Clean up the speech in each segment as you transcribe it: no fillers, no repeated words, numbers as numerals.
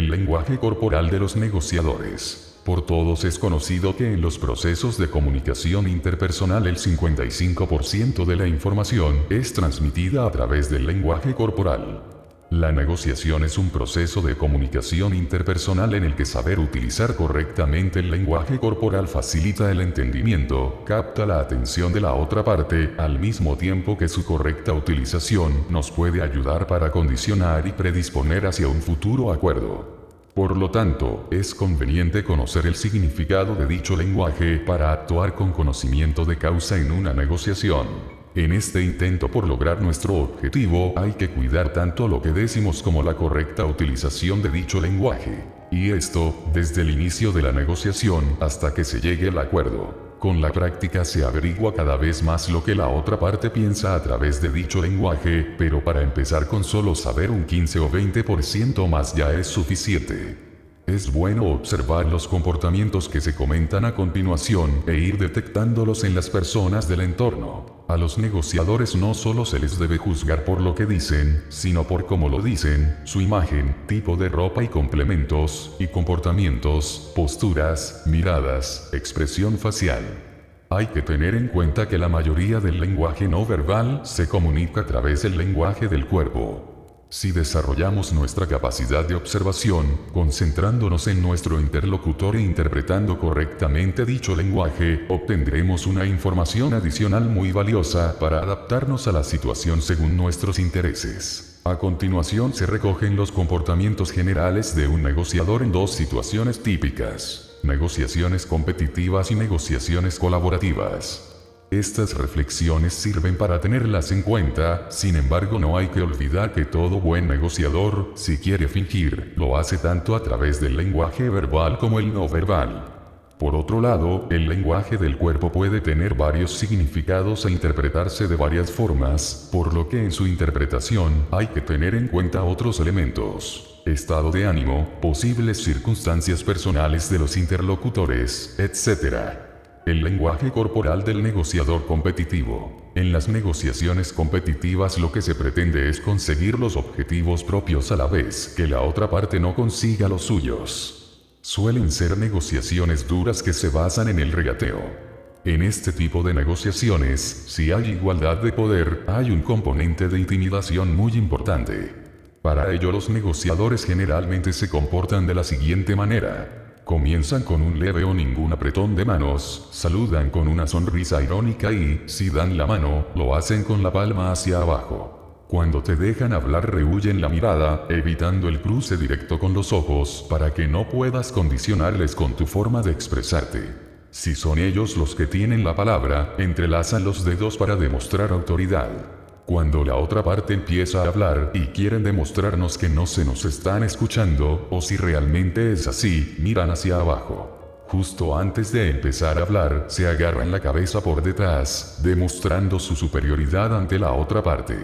El lenguaje corporal de los negociadores. Por todos es conocido que en los procesos de comunicación interpersonal el 55% de la información es transmitida a través del lenguaje corporal. La negociación es un proceso de comunicación interpersonal en el que saber utilizar correctamente el lenguaje corporal facilita el entendimiento, capta la atención de la otra parte, al mismo tiempo que su correcta utilización nos puede ayudar para condicionar y predisponer hacia un futuro acuerdo. Por lo tanto, es conveniente conocer el significado de dicho lenguaje para actuar con conocimiento de causa en una negociación. En este intento por lograr nuestro objetivo hay que cuidar tanto lo que decimos como la correcta utilización de dicho lenguaje. Y esto, desde el inicio de la negociación hasta que se llegue al acuerdo. Con la práctica se averigua cada vez más lo que la otra parte piensa a través de dicho lenguaje, pero para empezar con solo saber un 15 o 20% más ya es suficiente. Es bueno observar los comportamientos que se comentan a continuación e ir detectándolos en las personas del entorno. A los negociadores no solo se les debe juzgar por lo que dicen, sino por cómo lo dicen, su imagen, tipo de ropa y complementos, y comportamientos, posturas, miradas, expresión facial. Hay que tener en cuenta que la mayoría del lenguaje no verbal se comunica a través del lenguaje del cuerpo. Si desarrollamos nuestra capacidad de observación, concentrándonos en nuestro interlocutor e interpretando correctamente dicho lenguaje, obtendremos una información adicional muy valiosa para adaptarnos a la situación según nuestros intereses. A continuación se recogen los comportamientos generales de un negociador en dos situaciones típicas: negociaciones competitivas y negociaciones colaborativas. Estas reflexiones sirven para tenerlas en cuenta, sin embargo no hay que olvidar que todo buen negociador, si quiere fingir, lo hace tanto a través del lenguaje verbal como el no verbal. Por otro lado, el lenguaje del cuerpo puede tener varios significados e interpretarse de varias formas, por lo que en su interpretación hay que tener en cuenta otros elementos: estado de ánimo, posibles circunstancias personales de los interlocutores, etc. El lenguaje corporal del negociador competitivo. En las negociaciones competitivas lo que se pretende es conseguir los objetivos propios a la vez que la otra parte no consiga los suyos. Suelen ser negociaciones duras que se basan en el regateo. En este tipo de negociaciones, si hay igualdad de poder, hay un componente de intimidación muy importante. Para ello los negociadores generalmente se comportan de la siguiente manera. Comienzan con un leve o ningún apretón de manos, saludan con una sonrisa irónica y, si dan la mano, lo hacen con la palma hacia abajo. Cuando te dejan hablar rehuyen la mirada, evitando el cruce directo con los ojos para que no puedas condicionarles con tu forma de expresarte. Si son ellos los que tienen la palabra, entrelazan los dedos para demostrar autoridad. Cuando la otra parte empieza a hablar y quieren demostrarnos que no se nos están escuchando, o si realmente es así, miran hacia abajo. Justo antes de empezar a hablar, se agarran la cabeza por detrás, demostrando su superioridad ante la otra parte.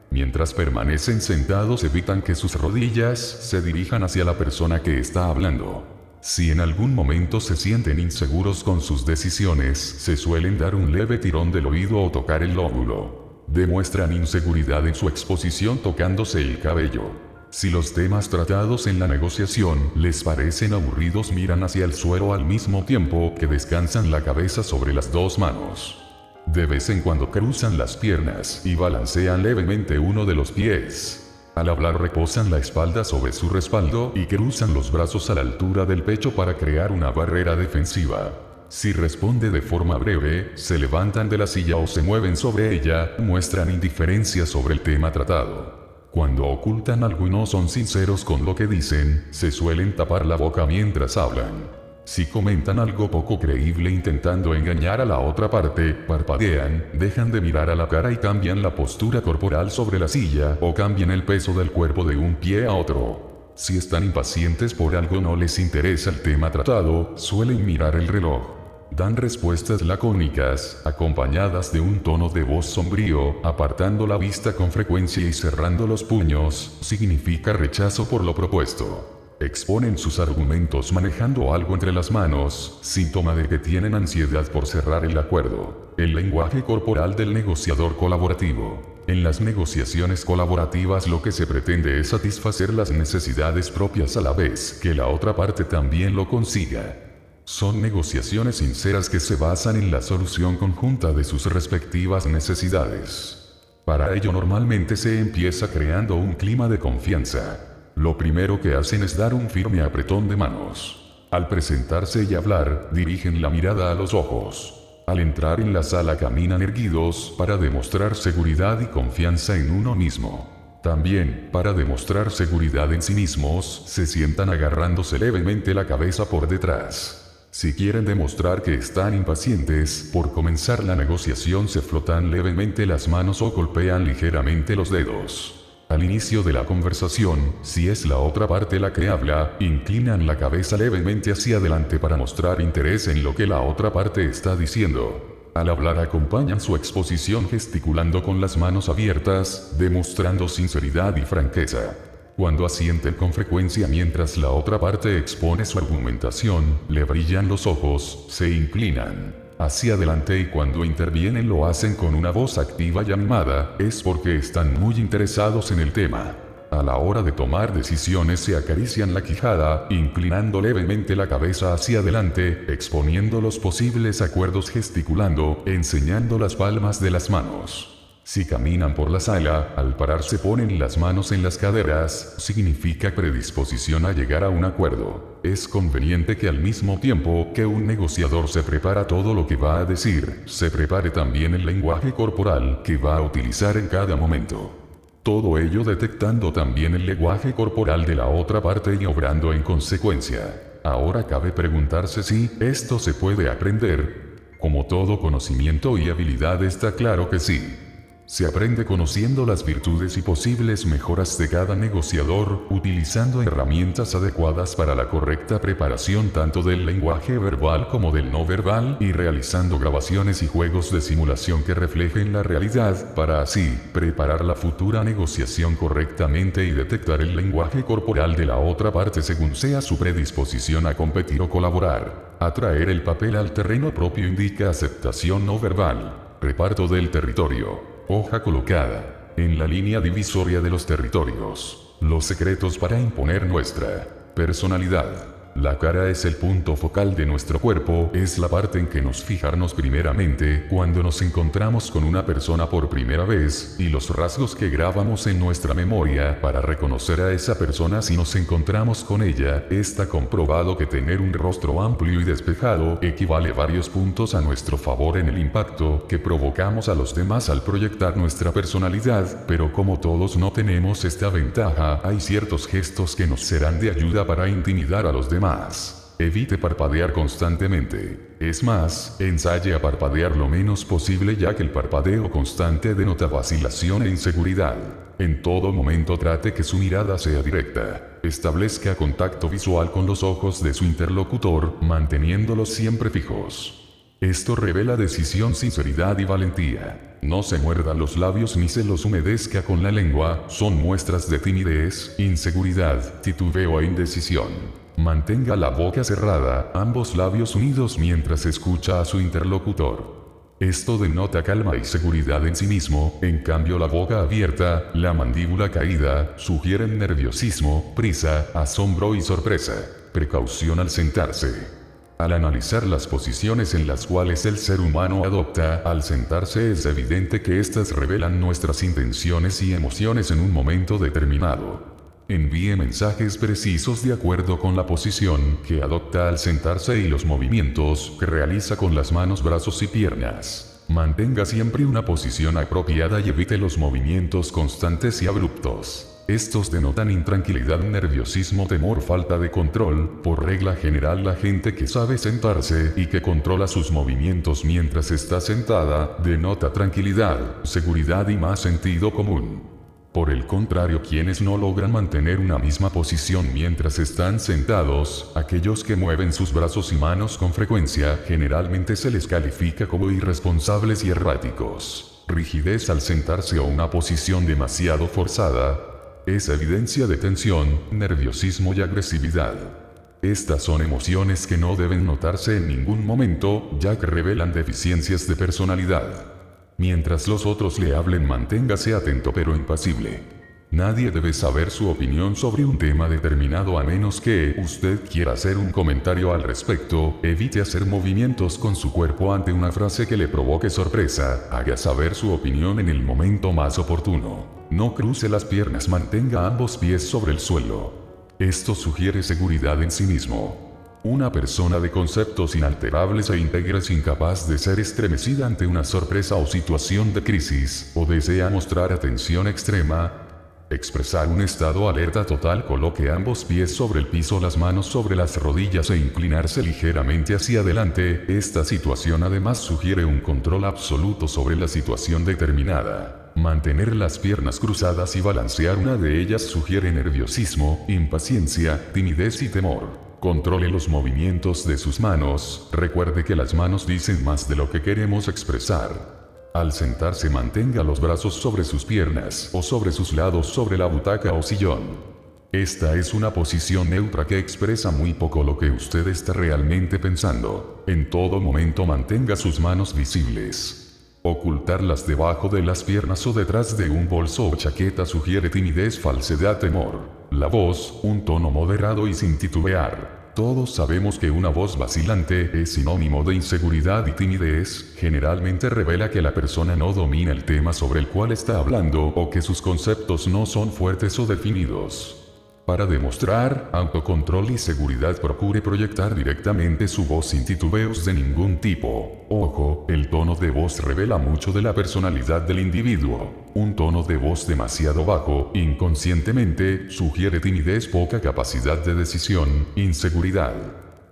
Mientras permanecen sentados evitan que sus rodillas se dirijan hacia la persona que está hablando. Si en algún momento se sienten inseguros con sus decisiones, se suelen dar un leve tirón del oído o tocar el lóbulo. Demuestran inseguridad en su exposición tocándose el cabello. Si los temas tratados en la negociación les parecen aburridos, miran hacia el suelo al mismo tiempo que descansan la cabeza sobre las dos manos. De vez en cuando cruzan las piernas y balancean levemente uno de los pies. Al hablar reposan la espalda sobre su respaldo y cruzan los brazos a la altura del pecho para crear una barrera defensiva. Si responde de forma breve, se levantan de la silla o se mueven sobre ella, muestran indiferencia sobre el tema tratado. Cuando ocultan algo y no son sinceros con lo que dicen, se suelen tapar la boca mientras hablan. Si comentan algo poco creíble intentando engañar a la otra parte, parpadean, dejan de mirar a la cara y cambian la postura corporal sobre la silla o cambian el peso del cuerpo de un pie a otro. Si están impacientes por algo o no les interesa el tema tratado, suelen mirar el reloj. Dan respuestas lacónicas, acompañadas de un tono de voz sombrío, apartando la vista con frecuencia y cerrando los puños, significa rechazo por lo propuesto. Exponen sus argumentos manejando algo entre las manos, síntoma de que tienen ansiedad por cerrar el acuerdo. El lenguaje corporal del negociador colaborativo. En las negociaciones colaborativas lo que se pretende es satisfacer las necesidades propias a la vez que la otra parte también lo consiga. Son negociaciones sinceras que se basan en la solución conjunta de sus respectivas necesidades. Para ello normalmente se empieza creando un clima de confianza. Lo primero que hacen es dar un firme apretón de manos. Al presentarse y hablar, dirigen la mirada a los ojos. Al entrar en la sala caminan erguidos para demostrar seguridad y confianza en uno mismo. También, para demostrar seguridad en sí mismos, se sientan agarrándose levemente la cabeza por detrás. Si quieren demostrar que están impacientes por comenzar la negociación, se frotan levemente las manos o golpean ligeramente los dedos. Al inicio de la conversación, si es la otra parte la que habla, inclinan la cabeza levemente hacia adelante para mostrar interés en lo que la otra parte está diciendo. Al hablar acompañan su exposición gesticulando con las manos abiertas, demostrando sinceridad y franqueza. Cuando asienten con frecuencia mientras la otra parte expone su argumentación, le brillan los ojos, se inclinan hacia adelante y cuando intervienen lo hacen con una voz activa y animada, es porque están muy interesados en el tema. A la hora de tomar decisiones se acarician la quijada, inclinando levemente la cabeza hacia adelante, exponiendo los posibles acuerdos gesticulando, enseñando las palmas de las manos. Si caminan por la sala, al pararse ponen las manos en las caderas, significa predisposición a llegar a un acuerdo. Es conveniente que al mismo tiempo que un negociador se prepara todo lo que va a decir, se prepare también el lenguaje corporal que va a utilizar en cada momento. Todo ello detectando también el lenguaje corporal de la otra parte y obrando en consecuencia. Ahora cabe preguntarse si esto se puede aprender. Como todo conocimiento y habilidad está claro que sí. Se aprende conociendo las virtudes y posibles mejoras de cada negociador, utilizando herramientas adecuadas para la correcta preparación tanto del lenguaje verbal como del no verbal y realizando grabaciones y juegos de simulación que reflejen la realidad, para así preparar la futura negociación correctamente y detectar el lenguaje corporal de la otra parte según sea su predisposición a competir o colaborar. Atraer el papel al terreno propio indica aceptación no verbal. Reparto del territorio. Hoja colocada en la línea divisoria de los territorios. Los secretos para imponer nuestra personalidad. La cara es el punto focal de nuestro cuerpo, es la parte en que nos fijamos primeramente cuando nos encontramos con una persona por primera vez, y los rasgos que grabamos en nuestra memoria para reconocer a esa persona si nos encontramos con ella. Está comprobado que tener un rostro amplio y despejado equivale varios puntos a nuestro favor en el impacto que provocamos a los demás al proyectar nuestra personalidad, pero como todos no tenemos esta ventaja, hay ciertos gestos que nos serán de ayuda para intimidar a los demás. Evite parpadear constantemente. Es más, ensaye a parpadear lo menos posible ya que el parpadeo constante denota vacilación e inseguridad. En todo momento trate que su mirada sea directa. Establezca contacto visual con los ojos de su interlocutor, manteniéndolos siempre fijos. Esto revela decisión, sinceridad y valentía. No se muerda los labios ni se los humedezca con la lengua, son muestras de timidez, inseguridad, titubeo e indecisión. Mantenga la boca cerrada, ambos labios unidos mientras escucha a su interlocutor. Esto denota calma y seguridad en sí mismo, en cambio la boca abierta, la mandíbula caída, sugieren nerviosismo, prisa, asombro y sorpresa. Precaución al sentarse. Al analizar las posiciones en las cuales el ser humano adopta al sentarse es evidente que éstas revelan nuestras intenciones y emociones en un momento determinado. Envíe mensajes precisos de acuerdo con la posición que adopta al sentarse y los movimientos que realiza con las manos, brazos y piernas. Mantenga siempre una posición apropiada y evite los movimientos constantes y abruptos. Estos denotan intranquilidad, nerviosismo, temor, falta de control. Por regla general, la gente que sabe sentarse y que controla sus movimientos mientras está sentada, denota tranquilidad, seguridad y más sentido común. Por el contrario, quienes no logran mantener una misma posición mientras están sentados, aquellos que mueven sus brazos y manos con frecuencia, generalmente se les califica como irresponsables y erráticos. Rigidez al sentarse o una posición demasiado forzada es evidencia de tensión, nerviosismo y agresividad. Estas son emociones que no deben notarse en ningún momento, ya que revelan deficiencias de personalidad. Mientras los otros le hablen, manténgase atento pero impasible. Nadie debe saber su opinión sobre un tema determinado a menos que usted quiera hacer un comentario al respecto. Evite hacer movimientos con su cuerpo ante una frase que le provoque sorpresa. Haga saber su opinión en el momento más oportuno. No cruce las piernas, mantenga ambos pies sobre el suelo. Esto sugiere seguridad en sí mismo. Una persona de conceptos inalterables e íntegros, incapaz de ser estremecida ante una sorpresa o situación de crisis, o desea mostrar atención extrema, expresar un estado alerta total. Coloque ambos pies sobre el piso, las manos sobre las rodillas e inclinarse ligeramente hacia adelante. Esta situación además sugiere un control absoluto sobre la situación determinada. Mantener las piernas cruzadas y balancear una de ellas sugiere nerviosismo, impaciencia, timidez y temor. Controle los movimientos de sus manos. Recuerde que las manos dicen más de lo que queremos expresar. Al sentarse, mantenga los brazos sobre sus piernas o sobre sus lados sobre la butaca o sillón. Esta es una posición neutra que expresa muy poco lo que usted está realmente pensando. En todo momento mantenga sus manos visibles. Ocultarlas debajo de las piernas o detrás de un bolso o chaqueta sugiere timidez, falsedad, temor. La voz, un tono moderado y sin titubear. Todos sabemos que una voz vacilante es sinónimo de inseguridad y timidez. Generalmente revela que la persona no domina el tema sobre el cual está hablando o que sus conceptos no son fuertes o definidos. Para demostrar autocontrol y seguridad, procure proyectar directamente su voz sin titubeos de ningún tipo. Ojo, el tono de voz revela mucho de la personalidad del individuo. Un tono de voz demasiado bajo, inconscientemente, sugiere timidez, poca capacidad de decisión, inseguridad.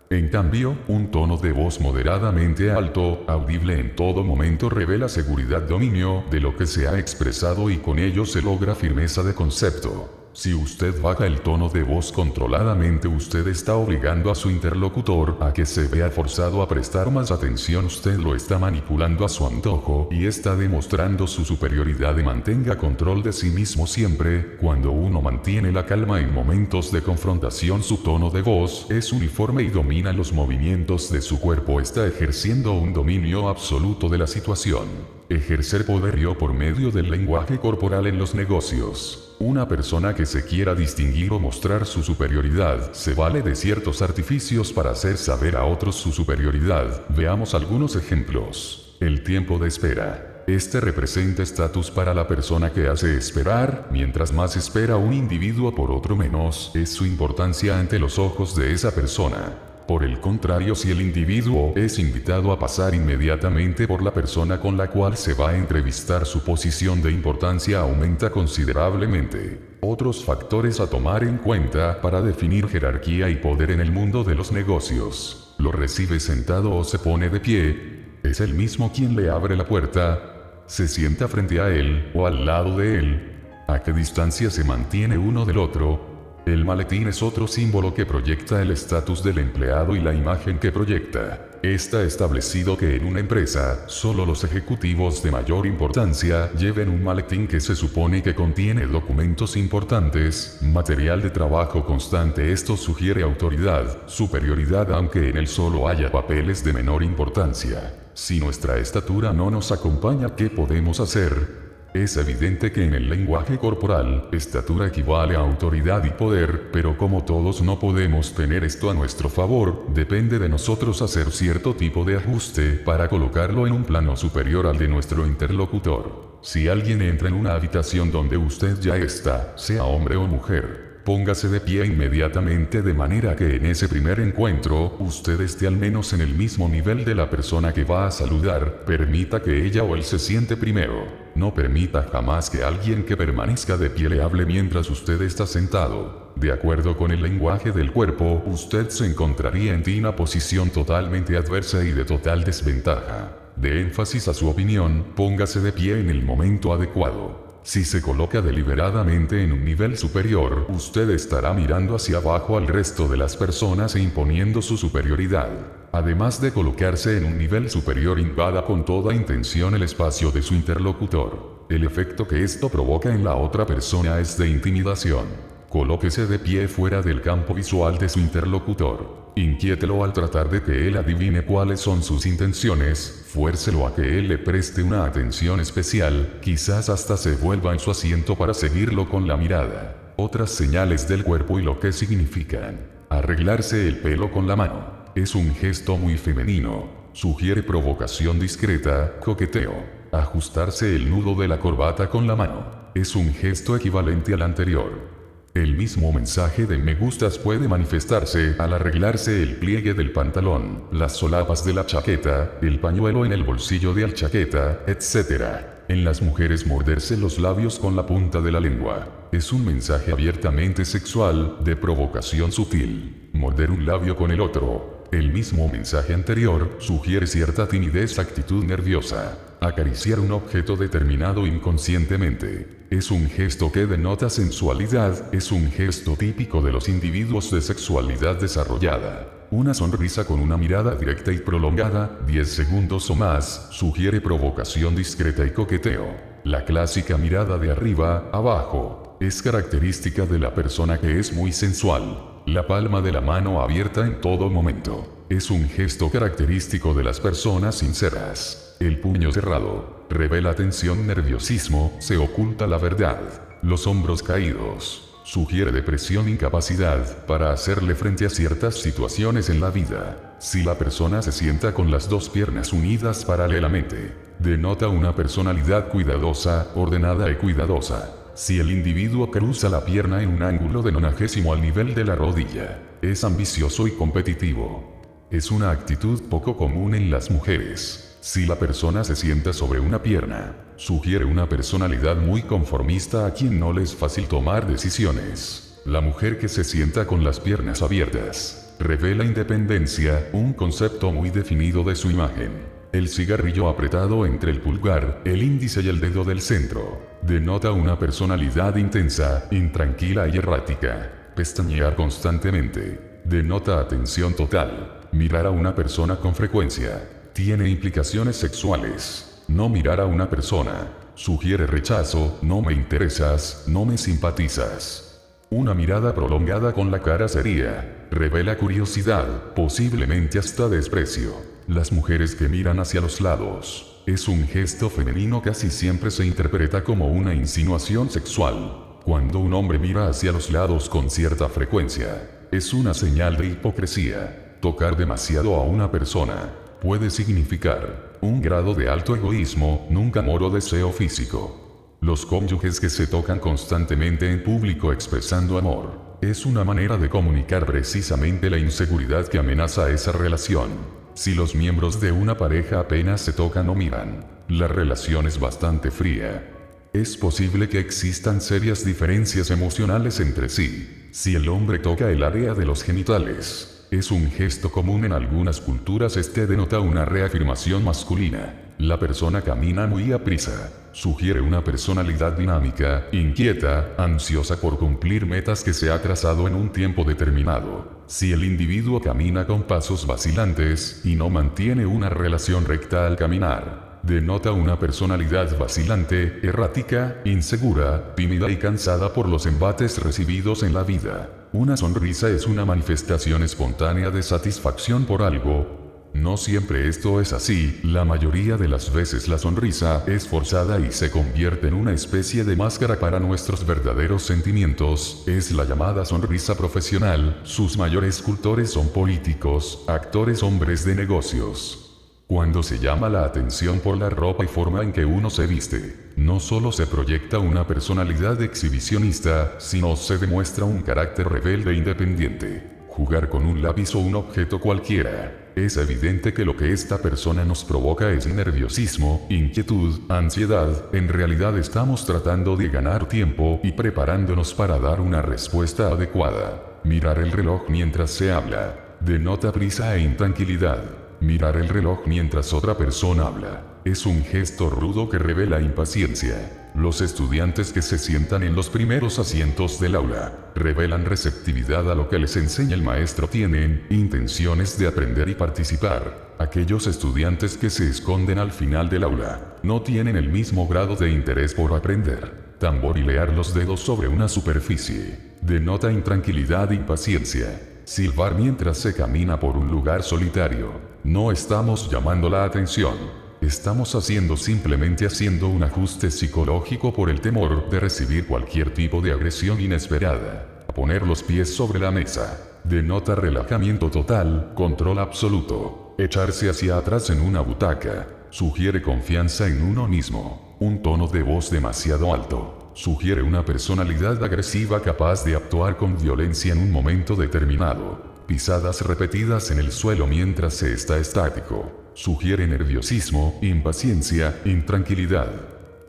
En cambio, un tono de voz moderadamente alto, audible en todo momento, revela seguridad, dominio de lo que se ha expresado y con ello se logra firmeza de concepto. Si usted baja el tono de voz controladamente, usted está obligando a su interlocutor a que se vea forzado a prestar más atención. Usted lo está manipulando a su antojo y está demostrando su superioridad. Y mantenga control de sí mismo siempre. Cuando uno mantiene la calma en momentos de confrontación, su tono de voz es uniforme y domina los movimientos de su cuerpo. Está ejerciendo un dominio absoluto de la situación. Ejercer poderío por medio del lenguaje corporal en los negocios. Una persona que se quiera distinguir o mostrar su superioridad se vale de ciertos artificios para hacer saber a otros su superioridad. Veamos algunos ejemplos. El tiempo de espera. Este representa estatus para la persona que hace esperar. Mientras más espera un individuo por otro, menos es su importancia ante los ojos de esa persona. Por el contrario, si el individuo es invitado a pasar inmediatamente por la persona con la cual se va a entrevistar, su posición de importancia aumenta considerablemente. Otros factores a tomar en cuenta para definir jerarquía y poder en el mundo de los negocios. ¿Lo recibe sentado o se pone de pie? ¿Es el mismo quien le abre la puerta? ¿Se sienta frente a él o al lado de él? ¿A qué distancia se mantiene uno del otro? El maletín es otro símbolo que proyecta el estatus del empleado y la imagen que proyecta. Está establecido que en una empresa, solo los ejecutivos de mayor importancia lleven un maletín que se supone que contiene documentos importantes, material de trabajo constante. Esto sugiere autoridad, superioridad, aunque en él solo haya papeles de menor importancia. Si nuestra estatura no nos acompaña, ¿qué podemos hacer? Es evidente que en el lenguaje corporal, estatura equivale a autoridad y poder, pero como todos no podemos tener esto a nuestro favor, depende de nosotros hacer cierto tipo de ajuste para colocarlo en un plano superior al de nuestro interlocutor. Si alguien entra en una habitación donde usted ya está, sea hombre o mujer, póngase de pie inmediatamente de manera que en ese primer encuentro, usted esté al menos en el mismo nivel de la persona que va a saludar. Permita que ella o él se siente primero. No permita jamás que alguien que permanezca de pie le hable mientras usted está sentado. De acuerdo con el lenguaje del cuerpo, usted se encontraría en una posición totalmente adversa y de total desventaja. De énfasis a su opinión, póngase de pie en el momento adecuado. Si se coloca deliberadamente en un nivel superior, usted estará mirando hacia abajo al resto de las personas e imponiendo su superioridad. Además de colocarse en un nivel superior, invada con toda intención el espacio de su interlocutor. El efecto que esto provoca en la otra persona es de intimidación. Colóquese de pie fuera del campo visual de su interlocutor. Inquiételo al tratar de que él adivine cuáles son sus intenciones, fuércelo a que él le preste una atención especial, quizás hasta se vuelva en su asiento para seguirlo con la mirada. Otras señales del cuerpo y lo que significan. Arreglarse el pelo con la mano. Es un gesto muy femenino. Sugiere provocación discreta, coqueteo. Ajustarse el nudo de la corbata con la mano. Es un gesto equivalente al anterior. El mismo mensaje de me gustas puede manifestarse al arreglarse el pliegue del pantalón, las solapas de la chaqueta, el pañuelo en el bolsillo de la chaqueta, etc. En las mujeres morderse los labios con la punta de la lengua. Es un mensaje abiertamente sexual, de provocación sutil. Morder un labio con el otro. El mismo mensaje anterior sugiere cierta timidez, actitud nerviosa. Acariciar un objeto determinado inconscientemente. Es un gesto que denota sensualidad, es un gesto típico de los individuos de sexualidad desarrollada. Una sonrisa con una mirada directa y prolongada, 10 segundos o más, sugiere provocación discreta y coqueteo. La clásica mirada de arriba, abajo, es característica de la persona que es muy sensual. La palma de la mano abierta en todo momento. Es un gesto característico de las personas sinceras. El puño cerrado. Revela tensión, nerviosismo, se oculta la verdad. Los hombros caídos. Sugiere depresión, incapacidad para hacerle frente a ciertas situaciones en la vida. Si la persona se sienta con las dos piernas unidas paralelamente, denota una personalidad cuidadosa, ordenada y cuidadosa. Si el individuo cruza la pierna en un ángulo de 90 al nivel de la rodilla, es ambicioso y competitivo. Es una actitud poco común en las mujeres. Si la persona se sienta sobre una pierna, sugiere una personalidad muy conformista a quien no le es fácil tomar decisiones. La mujer que se sienta con las piernas abiertas, revela independencia, un concepto muy definido de su imagen. El cigarrillo apretado entre el pulgar, el índice y el dedo del centro, denota una personalidad intensa, intranquila y errática. Pestañear constantemente, denota atención total. Mirar a una persona con frecuencia, tiene implicaciones sexuales. No mirar a una persona, sugiere rechazo, no me interesas, no me simpatizas. Una mirada prolongada con la cara seria, revela curiosidad, posiblemente hasta desprecio. Las mujeres que miran hacia los lados, es un gesto femenino, casi siempre se interpreta como una insinuación sexual. Cuando un hombre mira hacia los lados con cierta frecuencia, es una señal de hipocresía. Tocar demasiado a una persona puede significar un grado de alto egoísmo, nunca amor o deseo físico. Los cónyuges que se tocan constantemente en público expresando amor, es una manera de comunicar precisamente la inseguridad que amenaza esa relación. Si los miembros de una pareja apenas se tocan o miran, la relación es bastante fría. Es posible que existan serias diferencias emocionales entre sí. Si el hombre toca el área de los genitales, es un gesto común en algunas culturas. Este denota una reafirmación masculina. La persona camina muy aprisa. Sugiere una personalidad dinámica, inquieta, ansiosa por cumplir metas que se ha trazado en un tiempo determinado. Si el individuo camina con pasos vacilantes y no mantiene una relación recta al caminar, denota una personalidad vacilante, errática, insegura, tímida y cansada por los embates recibidos en la vida. Una sonrisa es una manifestación espontánea de satisfacción por algo. No siempre esto es así, la mayoría de las veces la sonrisa es forzada y se convierte en una especie de máscara para nuestros verdaderos sentimientos. Es la llamada sonrisa profesional. Sus mayores cultores son políticos, actores, hombres de negocios. Cuando se llama la atención por la ropa y forma en que uno se viste, no solo se proyecta una personalidad exhibicionista, sino se demuestra un carácter rebelde e independiente. Jugar con un lápiz o un objeto cualquiera. Es evidente que lo que esta persona nos provoca es nerviosismo, inquietud, ansiedad. En realidad estamos tratando de ganar tiempo y preparándonos para dar una respuesta adecuada. Mirar el reloj mientras se habla, denota prisa e intranquilidad. Mirar el reloj mientras otra persona habla, es un gesto rudo que revela impaciencia. Los estudiantes que se sientan en los primeros asientos del aula, revelan receptividad a lo que les enseña el maestro, tienen intenciones de aprender y participar. Aquellos estudiantes que se esconden al final del aula, no tienen el mismo grado de interés por aprender. Tamborilear los dedos sobre una superficie, denota intranquilidad e impaciencia. Silbar mientras se camina por un lugar solitario. No estamos llamando la atención. Estamos simplemente haciendo un ajuste psicológico por el temor de recibir cualquier tipo de agresión inesperada. Poner los pies sobre la mesa. Denota relajamiento total, control absoluto. Echarse hacia atrás en una butaca. Sugiere confianza en uno mismo. Un tono de voz demasiado alto. Sugiere una personalidad agresiva capaz de actuar con violencia en un momento determinado. Pisadas repetidas en el suelo mientras se está estático. Sugiere nerviosismo, impaciencia, intranquilidad.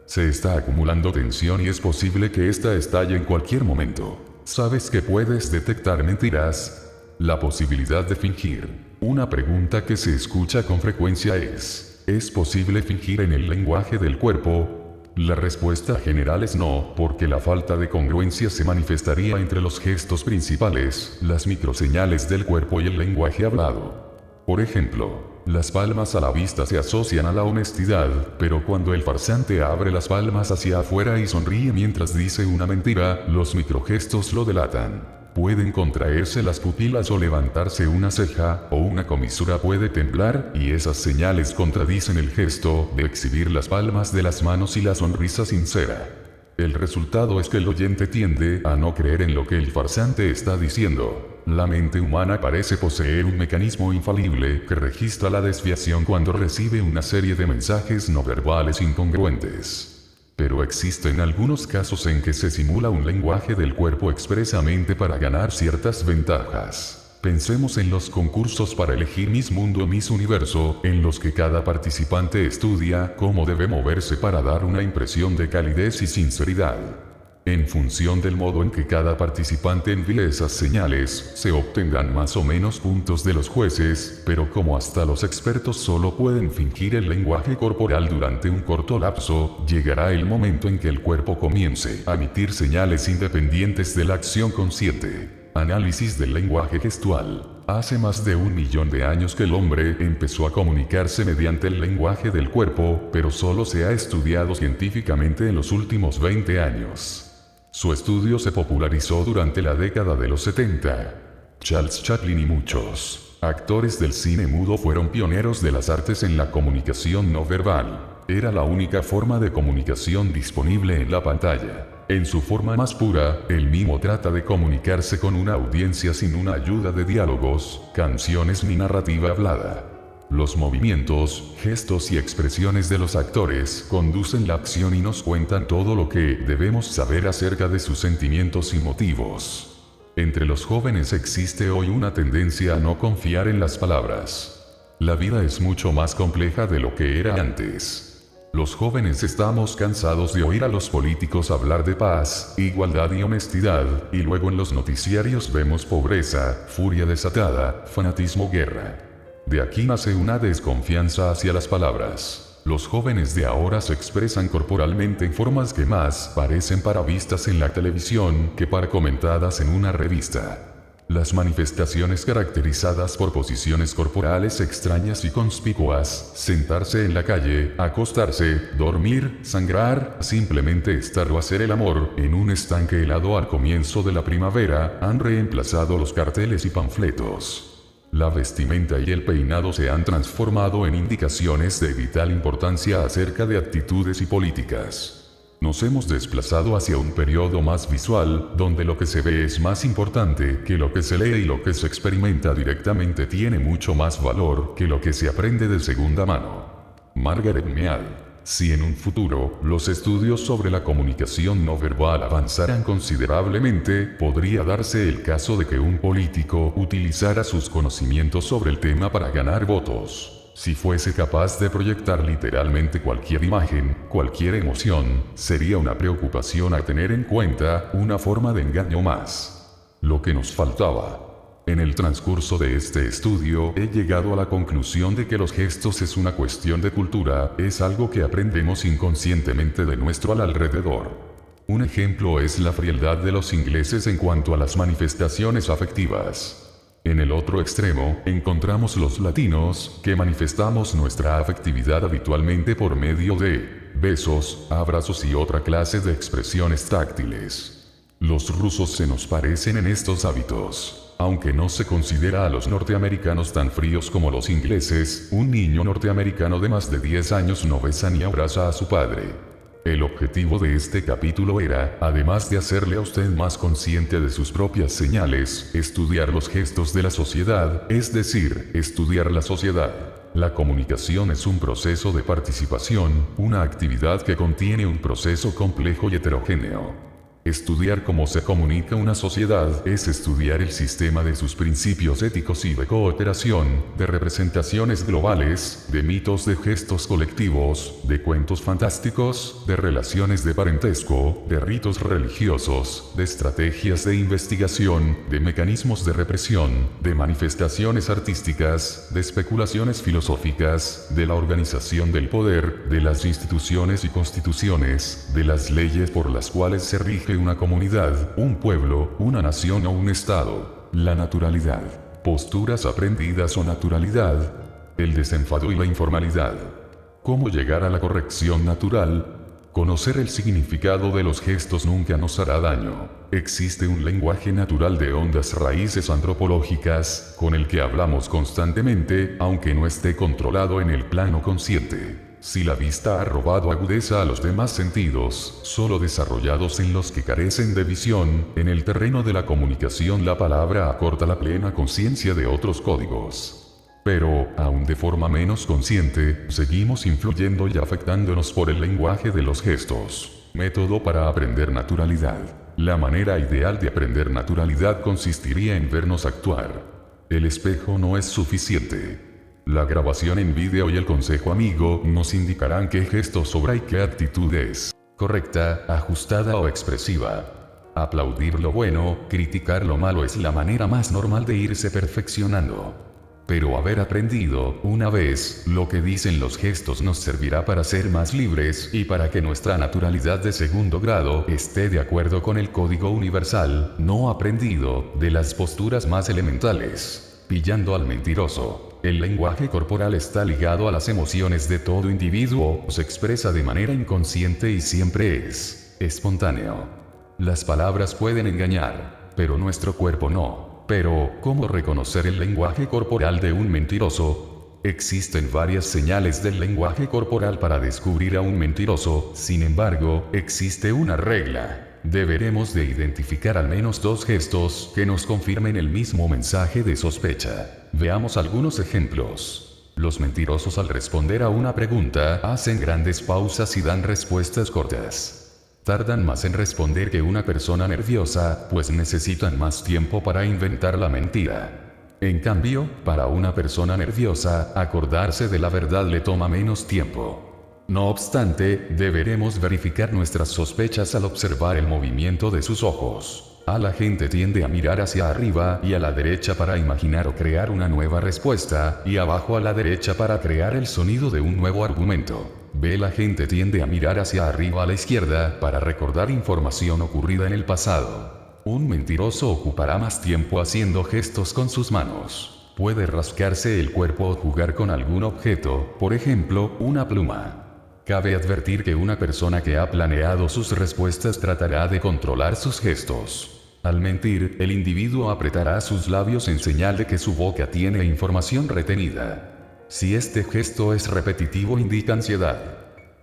Se está acumulando tensión y es posible que ésta estalle en cualquier momento. ¿Sabes que puedes detectar mentiras? La posibilidad de fingir. Una pregunta que se escucha con frecuencia ¿es posible fingir en el lenguaje del cuerpo? La respuesta general es no, porque la falta de congruencia se manifestaría entre los gestos principales, las microseñales del cuerpo y el lenguaje hablado. Por ejemplo, las palmas a la vista se asocian a la honestidad, pero cuando el farsante abre las palmas hacia afuera y sonríe mientras dice una mentira, los microgestos lo delatan. Pueden contraerse las pupilas o levantarse una ceja, o una comisura puede temblar, y esas señales contradicen el gesto de exhibir las palmas de las manos y la sonrisa sincera. El resultado es que el oyente tiende a no creer en lo que el farsante está diciendo. La mente humana parece poseer un mecanismo infalible que registra la desviación cuando recibe una serie de mensajes no verbales incongruentes. Pero existen algunos casos en que se simula un lenguaje del cuerpo expresamente para ganar ciertas ventajas. Pensemos en los concursos para elegir Miss Mundo o Miss Universo, en los que cada participante estudia cómo debe moverse para dar una impresión de calidez y sinceridad. En función del modo en que cada participante envíe esas señales, se obtendrán más o menos puntos de los jueces, pero como hasta los expertos solo pueden fingir el lenguaje corporal durante un corto lapso, llegará el momento en que el cuerpo comience a emitir señales independientes de la acción consciente. Análisis del lenguaje gestual. Hace más de 1 millón de años que el hombre empezó a comunicarse mediante el lenguaje del cuerpo, pero solo se ha estudiado científicamente en los últimos 20 años. Su estudio se popularizó durante la década de los 70. Charles Chaplin y muchos actores del cine mudo fueron pioneros de las artes en la comunicación no verbal. Era la única forma de comunicación disponible en la pantalla. En su forma más pura, el mimo trata de comunicarse con una audiencia sin una ayuda de diálogos, canciones ni narrativa hablada. Los movimientos, gestos y expresiones de los actores conducen la acción y nos cuentan todo lo que debemos saber acerca de sus sentimientos y motivos. Entre los jóvenes existe hoy una tendencia a no confiar en las palabras. La vida es mucho más compleja de lo que era antes. Los jóvenes estamos cansados de oír a los políticos hablar de paz, igualdad y honestidad, y luego en los noticiarios vemos pobreza, furia desatada, fanatismo, guerra. De aquí nace una desconfianza hacia las palabras. Los jóvenes de ahora se expresan corporalmente en formas que más parecen para vistas en la televisión que para comentadas en una revista. Las manifestaciones caracterizadas por posiciones corporales extrañas y conspicuas, sentarse en la calle, acostarse, dormir, sangrar, simplemente estar o hacer el amor en un estanque helado al comienzo de la primavera, han reemplazado los carteles y panfletos. La vestimenta y el peinado se han transformado en indicaciones de vital importancia acerca de actitudes y políticas. Nos hemos desplazado hacia un periodo más visual, donde lo que se ve es más importante que lo que se lee y lo que se experimenta directamente tiene mucho más valor que lo que se aprende de segunda mano. Margaret Mead. Si en un futuro, los estudios sobre la comunicación no verbal avanzaran considerablemente, podría darse el caso de que un político utilizara sus conocimientos sobre el tema para ganar votos. Si fuese capaz de proyectar literalmente cualquier imagen, cualquier emoción, sería una preocupación a tener en cuenta, una forma de engaño más. Lo que nos faltaba. En el transcurso de este estudio he llegado a la conclusión de que los gestos es una cuestión de cultura, es algo que aprendemos inconscientemente de nuestro alrededor. Un ejemplo es la frialdad de los ingleses en cuanto a las manifestaciones afectivas. En el otro extremo, encontramos los latinos, que manifestamos nuestra afectividad habitualmente por medio de besos, abrazos y otra clase de expresiones táctiles. Los rusos se nos parecen en estos hábitos. Aunque no se considera a los norteamericanos tan fríos como los ingleses, un niño norteamericano de más de 10 años no besa ni abraza a su padre. El objetivo de este capítulo era, además de hacerle a usted más consciente de sus propias señales, estudiar los gestos de la sociedad, es decir, estudiar la sociedad. La comunicación es un proceso de participación, una actividad que contiene un proceso complejo y heterogéneo. Estudiar cómo se comunica una sociedad es estudiar el sistema de sus principios éticos y de cooperación, de representaciones globales, de mitos, de gestos colectivos, de cuentos fantásticos, de relaciones de parentesco, de ritos religiosos, de estrategias de investigación, de mecanismos de represión, de manifestaciones artísticas, de especulaciones filosóficas, de la organización del poder, de las instituciones y constituciones, de las leyes por las cuales se rige una comunidad, un pueblo, una nación o un estado. La naturalidad. Posturas aprendidas o naturalidad. El desenfado y la informalidad. ¿Cómo llegar a la corrección natural? Conocer el significado de los gestos nunca nos hará daño. Existe un lenguaje natural de hondas raíces antropológicas, con el que hablamos constantemente, aunque no esté controlado en el plano consciente. Si la vista ha robado agudeza a los demás sentidos, solo desarrollados en los que carecen de visión, en el terreno de la comunicación la palabra acorta la plena conciencia de otros códigos. Pero, aún de forma menos consciente, seguimos influyendo y afectándonos por el lenguaje de los gestos. Método para aprender naturalidad. La manera ideal de aprender naturalidad consistiría en vernos actuar. El espejo no es suficiente. La grabación en vídeo y el consejo amigo nos indicarán qué gesto sobra y qué actitud es correcta, ajustada o expresiva. Aplaudir lo bueno, criticar lo malo es la manera más normal de irse perfeccionando. Pero haber aprendido, una vez, lo que dicen los gestos nos servirá para ser más libres y para que nuestra naturalidad de segundo grado esté de acuerdo con el código universal, no aprendido, de las posturas más elementales. Pillando al mentiroso. El lenguaje corporal está ligado a las emociones de todo individuo, se expresa de manera inconsciente y siempre es espontáneo. Las palabras pueden engañar, pero nuestro cuerpo no. Pero, ¿cómo reconocer el lenguaje corporal de un mentiroso? Existen varias señales del lenguaje corporal para descubrir a un mentiroso, sin embargo, existe una regla. Deberemos de identificar al menos 2 gestos que nos confirmen el mismo mensaje de sospecha. Veamos algunos ejemplos. Los mentirosos al responder a una pregunta hacen grandes pausas y dan respuestas cortas. Tardan más en responder que una persona nerviosa, pues necesitan más tiempo para inventar la mentira. En cambio, para una persona nerviosa, acordarse de la verdad le toma menos tiempo. No obstante, deberemos verificar nuestras sospechas al observar el movimiento de sus ojos. A la gente tiende a mirar hacia arriba y a la derecha para imaginar o crear una nueva respuesta, y abajo a la derecha para crear el sonido de un nuevo argumento. B. La gente tiende a mirar hacia arriba a la izquierda para recordar información ocurrida en el pasado. Un mentiroso ocupará más tiempo haciendo gestos con sus manos. Puede rascarse el cuerpo o jugar con algún objeto, por ejemplo, una pluma. Cabe advertir que una persona que ha planeado sus respuestas tratará de controlar sus gestos. Al mentir, el individuo apretará sus labios en señal de que su boca tiene información retenida. Si este gesto es repetitivo, indica ansiedad.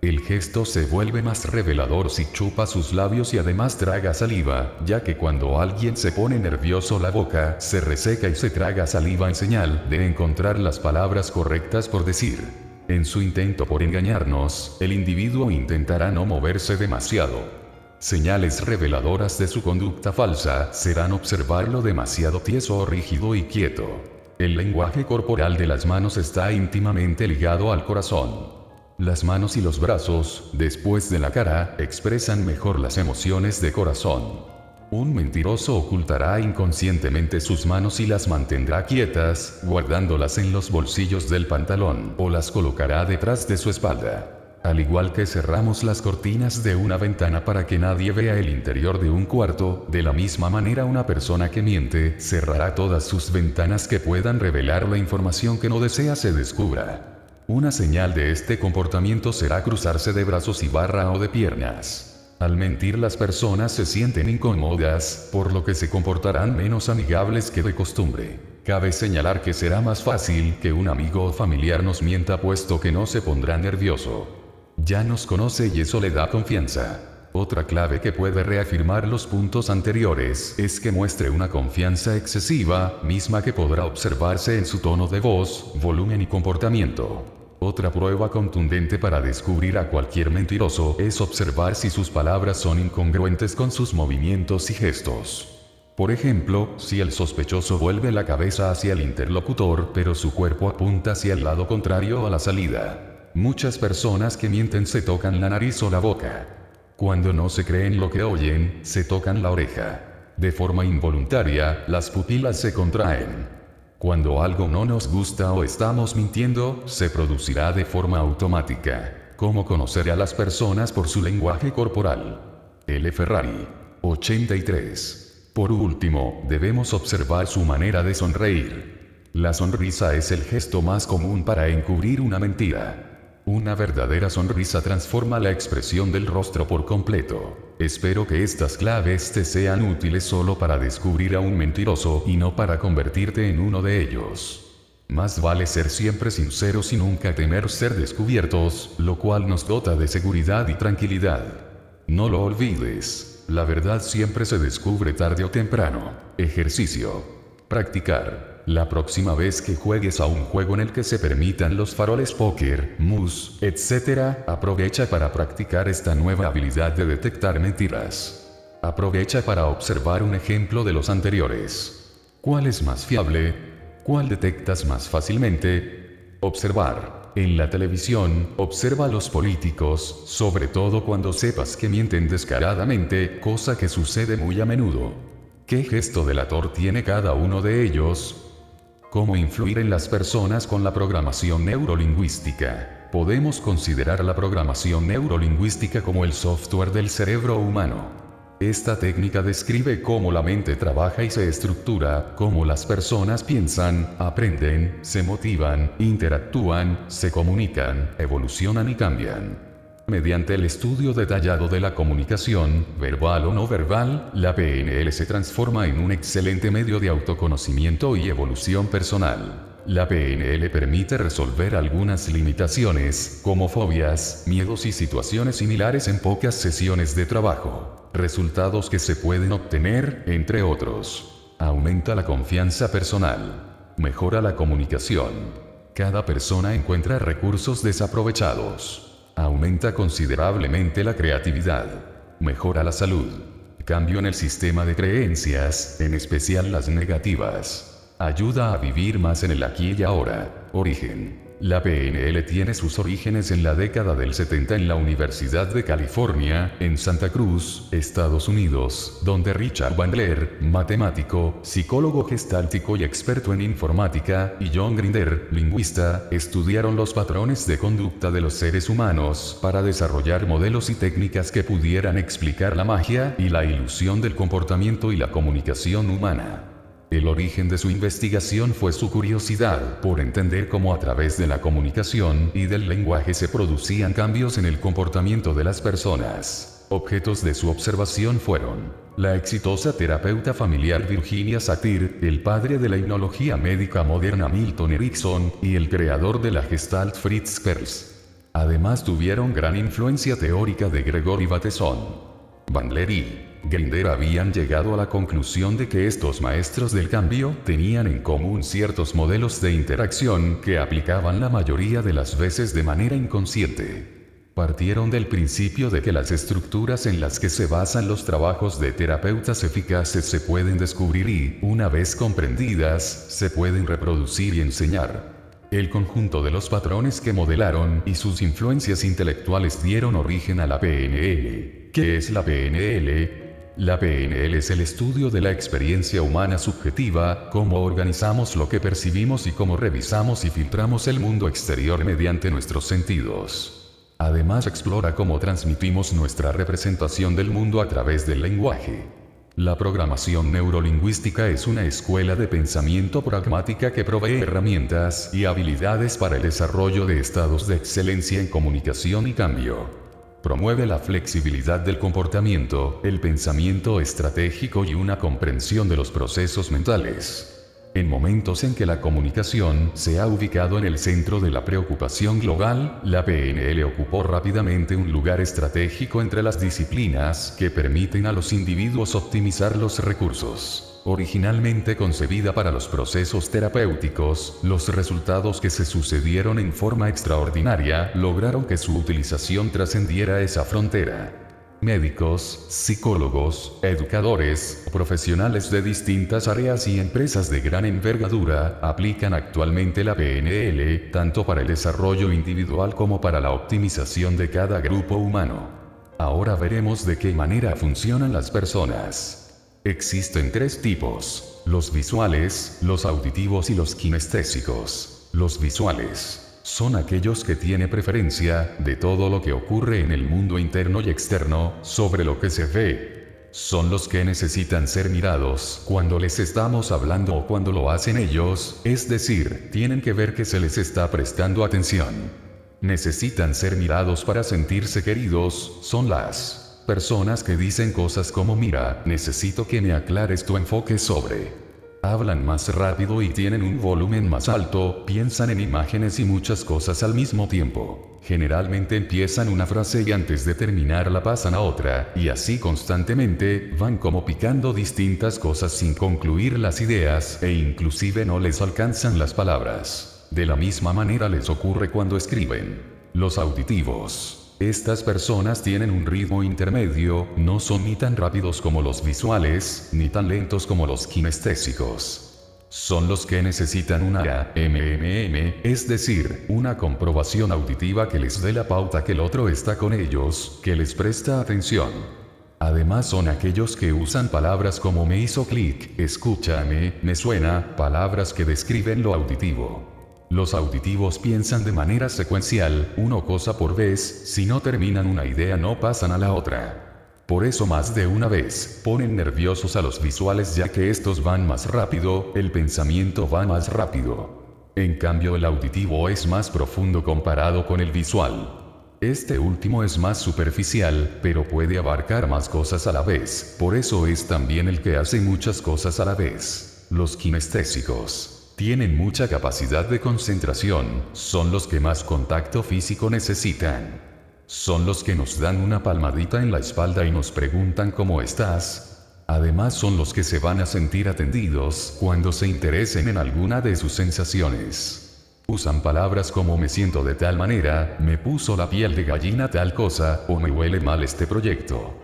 El gesto se vuelve más revelador si chupa sus labios y además traga saliva, ya que cuando alguien se pone nervioso la boca se reseca y se traga saliva en señal de encontrar las palabras correctas por decir. En su intento por engañarnos, el individuo intentará no moverse demasiado. Señales reveladoras de su conducta falsa serán observarlo demasiado tieso o rígido y quieto. El lenguaje corporal de las manos está íntimamente ligado al corazón. Las manos y los brazos, después de la cara, expresan mejor las emociones de corazón. Un mentiroso ocultará inconscientemente sus manos y las mantendrá quietas, guardándolas en los bolsillos del pantalón, o las colocará detrás de su espalda. Al igual que cerramos las cortinas de una ventana para que nadie vea el interior de un cuarto, de la misma manera una persona que miente, cerrará todas sus ventanas que puedan revelar la información que no desea se descubra. Una señal de este comportamiento será cruzarse de brazos y barra o de piernas. Al mentir las personas se sienten incómodas, por lo que se comportarán menos amigables que de costumbre. Cabe señalar que será más fácil que un amigo o familiar nos mienta puesto que no se pondrá nervioso. Ya nos conoce y eso le da confianza. Otra clave que puede reafirmar los puntos anteriores es que muestre una confianza excesiva, misma que podrá observarse en su tono de voz, volumen y comportamiento. Otra prueba contundente para descubrir a cualquier mentiroso es observar si sus palabras son incongruentes con sus movimientos y gestos. Por ejemplo, si el sospechoso vuelve la cabeza hacia el interlocutor pero su cuerpo apunta hacia el lado contrario a la salida. Muchas personas que mienten se tocan la nariz o la boca. Cuando no se creen lo que oyen, se tocan la oreja. De forma involuntaria, las pupilas se contraen. Cuando algo no nos gusta o estamos mintiendo, se producirá de forma automática. ¿Cómo conocer a las personas por su lenguaje corporal? L. Ferrari. 83. Por último, debemos observar su manera de sonreír. La sonrisa es el gesto más común para encubrir una mentira. Una verdadera sonrisa transforma la expresión del rostro por completo. Espero que estas claves te sean útiles solo para descubrir a un mentiroso y no para convertirte en uno de ellos. Más vale ser siempre sinceros y nunca temer ser descubiertos, lo cual nos dota de seguridad y tranquilidad. No lo olvides, la verdad siempre se descubre tarde o temprano. Ejercicio. Practicar. La próxima vez que juegues a un juego en el que se permitan los faroles póker, mus, etc., aprovecha para practicar esta nueva habilidad de detectar mentiras. Aprovecha para observar un ejemplo de los anteriores. ¿Cuál es más fiable? ¿Cuál detectas más fácilmente? Observar. En la televisión, observa a los políticos, sobre todo cuando sepas que mienten descaradamente, cosa que sucede muy a menudo. ¿Qué gesto delator tiene cada uno de ellos? ¿Cómo influir en las personas con la programación neurolingüística? Podemos considerar la programación neurolingüística como el software del cerebro humano. Esta técnica describe cómo la mente trabaja y se estructura, cómo las personas piensan, aprenden, se motivan, interactúan, se comunican, evolucionan y cambian. Mediante el estudio detallado de la comunicación, verbal o no verbal, la PNL se transforma en un excelente medio de autoconocimiento y evolución personal. La PNL permite resolver algunas limitaciones, como fobias, miedos y situaciones similares en pocas sesiones de trabajo. Resultados que se pueden obtener, entre otros. Aumenta la confianza personal. Mejora la comunicación. Cada persona encuentra recursos desaprovechados. Aumenta considerablemente la creatividad. Mejora la salud. Cambio en el sistema de creencias, en especial las negativas. Ayuda a vivir más en el aquí y ahora. Origen. La PNL tiene sus orígenes en la década del 70 en la Universidad de California, en Santa Cruz, Estados Unidos, donde Richard Bandler, matemático, psicólogo gestáltico y experto en informática, y John Grinder, lingüista, estudiaron los patrones de conducta de los seres humanos para desarrollar modelos y técnicas que pudieran explicar la magia y la ilusión del comportamiento y la comunicación humana. El origen de su investigación fue su curiosidad por entender cómo a través de la comunicación y del lenguaje se producían cambios en el comportamiento de las personas. Objetos de su observación fueron la exitosa terapeuta familiar Virginia Satir, el padre de la hipnología médica moderna Milton Erickson, y el creador de la Gestalt Fritz Perls. Además tuvieron gran influencia teórica de Gregory Bateson. Bandler y Grinder habían llegado a la conclusión de que estos maestros del cambio tenían en común ciertos modelos de interacción que aplicaban la mayoría de las veces de manera inconsciente. Partieron del principio de que las estructuras en las que se basan los trabajos de terapeutas eficaces se pueden descubrir y, una vez comprendidas, se pueden reproducir y enseñar. El conjunto de los patrones que modelaron y sus influencias intelectuales dieron origen a la PNL. ¿Qué es la PNL? La PNL es el estudio de la experiencia humana subjetiva, cómo organizamos lo que percibimos y cómo revisamos y filtramos el mundo exterior mediante nuestros sentidos. Además explora cómo transmitimos nuestra representación del mundo a través del lenguaje. La programación neurolingüística es una escuela de pensamiento pragmática que provee herramientas y habilidades para el desarrollo de estados de excelencia en comunicación y cambio. Promueve la flexibilidad del comportamiento, el pensamiento estratégico y una comprensión de los procesos mentales. En momentos en que la comunicación se ha ubicado en el centro de la preocupación global, la PNL ocupó rápidamente un lugar estratégico entre las disciplinas que permiten a los individuos optimizar los recursos. Originalmente concebida para los procesos terapéuticos, los resultados que se sucedieron en forma extraordinaria lograron que su utilización trascendiera esa frontera. Médicos, psicólogos, educadores, profesionales de distintas áreas y empresas de gran envergadura aplican actualmente la PNL, tanto para el desarrollo individual como para la optimización de cada grupo humano. Ahora veremos de qué manera funcionan las personas. Existen 3 tipos: los visuales, los auditivos y los kinestésicos. Los visuales son aquellos que tienen preferencia de todo lo que ocurre en el mundo interno y externo sobre lo que se ve. Son los que necesitan ser mirados cuando les estamos hablando o cuando lo hacen ellos, es decir, tienen que ver que se les está prestando atención. Necesitan ser mirados para sentirse queridos. Son las personas que dicen cosas como: mira, necesito que me aclares tu enfoque sobre. Hablan más rápido y tienen un volumen más alto, piensan en imágenes y muchas cosas al mismo tiempo. Generalmente empiezan una frase y antes de terminarla pasan a otra, y así constantemente, van como picando distintas cosas sin concluir las ideas, e inclusive no les alcanzan las palabras. De la misma manera les ocurre cuando escriben. Los auditivos. Estas personas tienen un ritmo intermedio, no son ni tan rápidos como los visuales, ni tan lentos como los kinestésicos. Son los que necesitan una es decir, una comprobación auditiva que les dé la pauta que el otro está con ellos, que les presta atención. Además son aquellos que usan palabras como me hizo clic, escúchame, me suena, palabras que describen lo auditivo. Los auditivos piensan de manera secuencial, una cosa por vez, si no terminan una idea no pasan a la otra. Por eso más de una vez, ponen nerviosos a los visuales ya que estos van más rápido, el pensamiento va más rápido. En cambio el auditivo es más profundo comparado con el visual. Este último es más superficial, pero puede abarcar más cosas a la vez, por eso es también el que hace muchas cosas a la vez. Los kinestésicos tienen mucha capacidad de concentración, son los que más contacto físico necesitan. Son los que nos dan una palmadita en la espalda y nos preguntan ¿cómo estás? Además son los que se van a sentir atendidos cuando se interesen en alguna de sus sensaciones. Usan palabras como me siento de tal manera, me puso la piel de gallina tal cosa, o me huele mal este proyecto.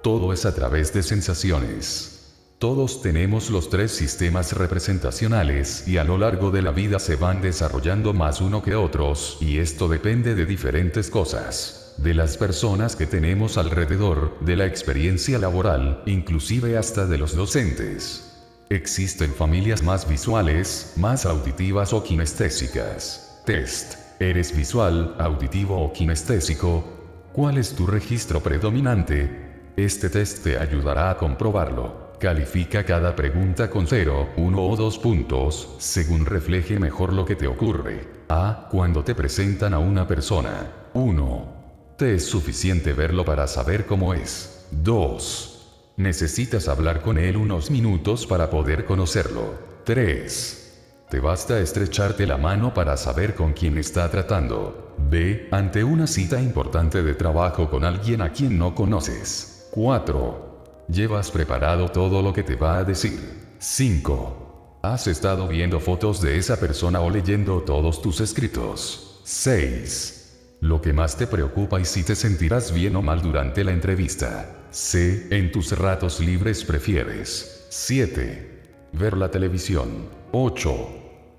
Todo es a través de sensaciones. Todos tenemos los 3 sistemas representacionales y a lo largo de la vida se van desarrollando más uno que otros, y esto depende de diferentes cosas. De las personas que tenemos alrededor, de la experiencia laboral, inclusive hasta de los docentes. Existen familias más visuales, más auditivas o kinestésicas. Test. ¿Eres visual, auditivo o kinestésico? ¿Cuál es tu registro predominante? Este test te ayudará a comprobarlo. Califica cada pregunta con 0, 1 o 2 puntos, según refleje mejor lo que te ocurre. A. Cuando te presentan a una persona. 1. Te es suficiente verlo para saber cómo es. 2. Necesitas hablar con él unos minutos para poder conocerlo. 3. Te basta estrecharte la mano para saber con quién está tratando. B. Ante una cita importante de trabajo con alguien a quien no conoces. 4. Llevas preparado todo lo que te va a decir. 5. Has estado viendo fotos de esa persona o leyendo todos tus escritos. 6. Lo que más te preocupa y si te sentirás bien o mal durante la entrevista. C. En tus ratos libres prefieres. 7. Ver la televisión. 8.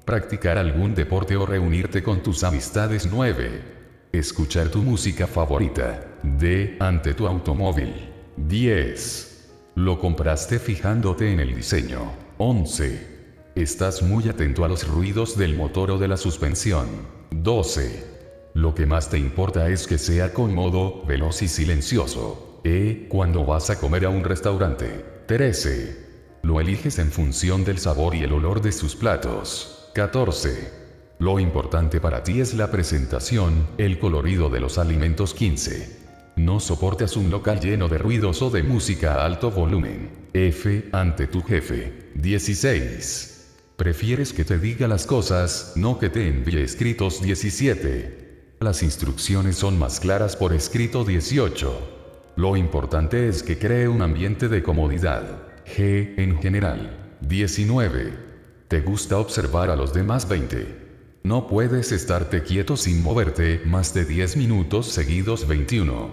Practicar algún deporte o reunirte con tus amistades. 9. Escuchar tu música favorita. D. Ante tu automóvil. 10. Lo compraste fijándote en el diseño. 11. Estás muy atento a los ruidos del motor o de la suspensión. 12. Lo que más te importa es que sea cómodo, veloz y silencioso. Cuando vas a comer a un restaurante. 13. Lo eliges en función del sabor y el olor de sus platos. 14. Lo importante para ti es la presentación, el colorido de los alimentos. 15. No soportas un local lleno de ruidos o de música a alto volumen. F. Ante tu jefe. 16. Prefieres que te diga las cosas, no que te envíe escritos. 17. Las instrucciones son más claras por escrito. 18. Lo importante es que cree un ambiente de comodidad. G. En general. 19. Te gusta observar a los demás. 20. No puedes estarte quieto sin moverte más de 10 minutos seguidos. 21.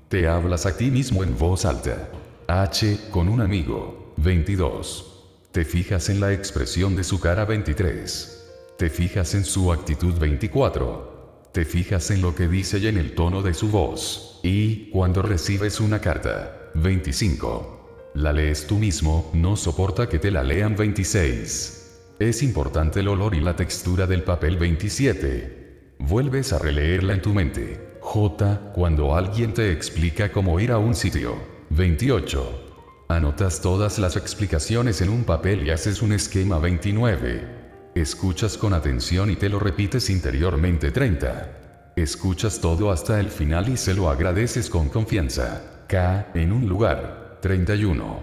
Te hablas a ti mismo en voz alta. H. Con un amigo. 22. Te fijas en la expresión de su cara. 23. Te fijas en su actitud. 24. Te fijas en lo que dice y en el tono de su voz. Y, cuando recibes una carta. 25. La lees tú mismo, no soporta que te la lean. 26. Es importante el olor y la textura del papel. 27. Vuelves a releerla en tu mente. J. Cuando alguien te explica cómo ir a un sitio. 28. Anotas todas las explicaciones en un papel y haces un esquema. 29. Escuchas con atención y te lo repites interiormente. 30. Escuchas todo hasta el final y se lo agradeces con confianza. K. En un lugar. 31.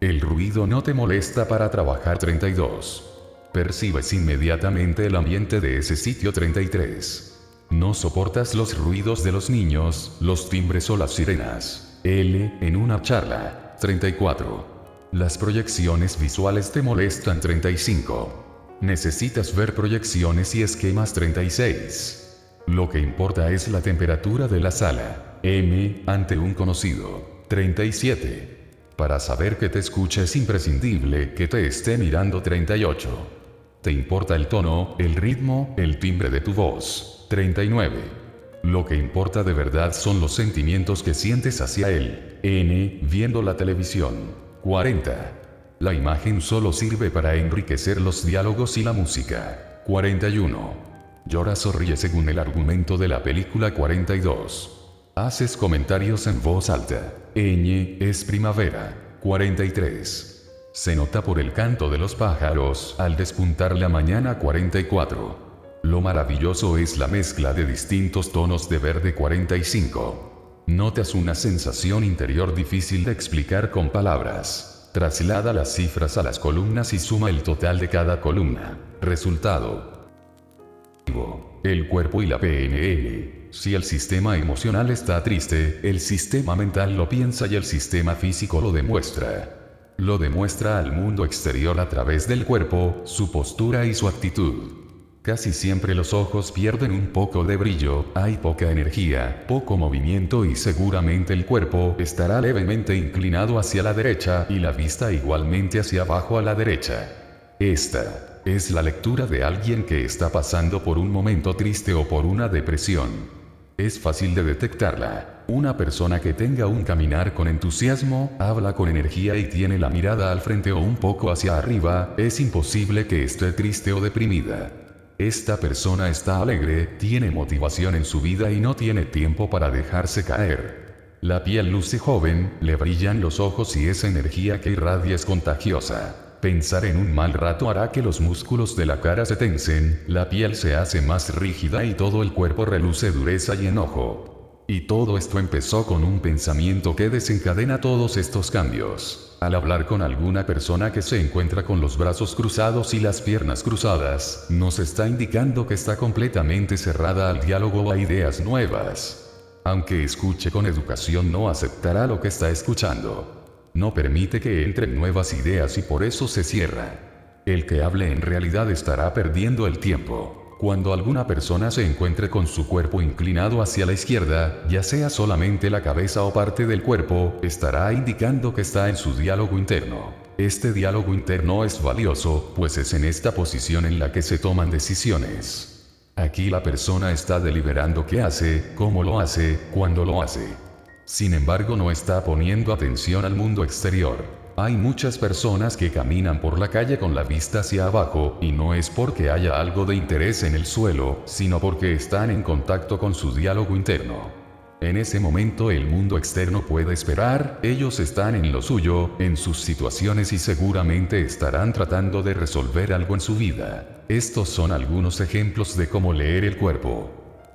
El ruido no te molesta para trabajar. 32. Percibes inmediatamente el ambiente de ese sitio. 33. No soportas los ruidos de los niños, los timbres o las sirenas. L. En una charla. 34. Las proyecciones visuales te molestan. 35. Necesitas ver proyecciones y esquemas. 36. Lo que importa es la temperatura de la sala. M. Ante un conocido. 37. Para saber que te escucha es imprescindible que te esté mirando. 38. Te importa el tono, el ritmo, el timbre de tu voz. 39. Lo que importa de verdad son los sentimientos que sientes hacia él. N. Viendo la televisión. 40. La imagen solo sirve para enriquecer los diálogos y la música. 41. Lloras o ríes según el argumento de la película. 42. Haces comentarios en voz alta. Ñ. Es primavera. 43. Se nota por el canto de los pájaros al despuntar la mañana. 44. Lo maravilloso es la mezcla de distintos tonos de verde. 45. Notas una sensación interior difícil de explicar con palabras. Traslada las cifras a las columnas y suma el total de cada columna. Resultado. El cuerpo y la PNL. Si el sistema emocional está triste, el sistema mental lo piensa y el sistema físico lo demuestra. Lo demuestra al mundo exterior a través del cuerpo, su postura y su actitud. Casi siempre los ojos pierden un poco de brillo, hay poca energía, poco movimiento y seguramente el cuerpo estará levemente inclinado hacia la derecha y la vista igualmente hacia abajo a la derecha. Esta es la lectura de alguien que está pasando por un momento triste o por una depresión. Es fácil de detectarla. Una persona que tenga un caminar con entusiasmo, habla con energía y tiene la mirada al frente o un poco hacia arriba, es imposible que esté triste o deprimida. Esta persona está alegre, tiene motivación en su vida y no tiene tiempo para dejarse caer. La piel luce joven, le brillan los ojos y esa energía que irradia es contagiosa. Pensar en un mal rato hará que los músculos de la cara se tensen, la piel se hace más rígida y todo el cuerpo reluce dureza y enojo. Y todo esto empezó con un pensamiento que desencadena todos estos cambios. Al hablar con alguna persona que se encuentra con los brazos cruzados y las piernas cruzadas, nos está indicando que está completamente cerrada al diálogo o a ideas nuevas. Aunque escuche con educación, no aceptará lo que está escuchando. No permite que entren nuevas ideas y por eso se cierra. El que hable en realidad estará perdiendo el tiempo. Cuando alguna persona se encuentre con su cuerpo inclinado hacia la izquierda, ya sea solamente la cabeza o parte del cuerpo, estará indicando que está en su diálogo interno. Este diálogo interno es valioso, pues es en esta posición en la que se toman decisiones. Aquí la persona está deliberando qué hace, cómo lo hace, cuándo lo hace. Sin embargo, no está poniendo atención al mundo exterior. Hay muchas personas que caminan por la calle con la vista hacia abajo, y no es porque haya algo de interés en el suelo, sino porque están en contacto con su diálogo interno. En ese momento el mundo externo puede esperar, ellos están en lo suyo, en sus situaciones y seguramente estarán tratando de resolver algo en su vida. Estos son algunos ejemplos de cómo leer el cuerpo.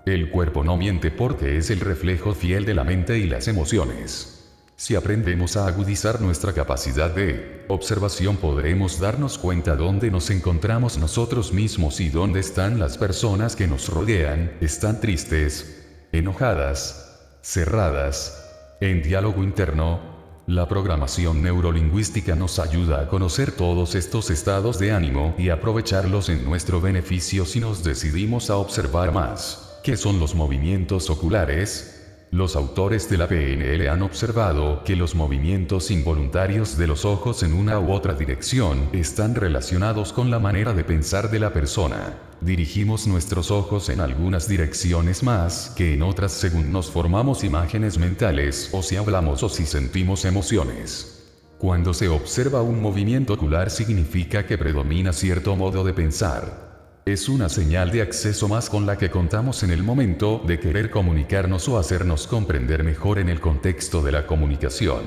El cuerpo no miente porque es el reflejo fiel de la mente y las emociones. Si aprendemos a agudizar nuestra capacidad de observación, podremos darnos cuenta dónde nos encontramos nosotros mismos y dónde están las personas que nos rodean. Están tristes, enojadas, cerradas, en diálogo interno. La programación neurolingüística nos ayuda a conocer todos estos estados de ánimo y aprovecharlos en nuestro beneficio si nos decidimos a observar más. ¿Qué son los movimientos oculares? Los autores de la PNL han observado que los movimientos involuntarios de los ojos en una u otra dirección están relacionados con la manera de pensar de la persona. Dirigimos nuestros ojos en algunas direcciones más que en otras según nos formamos imágenes mentales o si hablamos o si sentimos emociones. Cuando se observa un movimiento ocular significa que predomina cierto modo de pensar. Es una señal de acceso más con la que contamos en el momento de querer comunicarnos o hacernos comprender mejor en el contexto de la comunicación.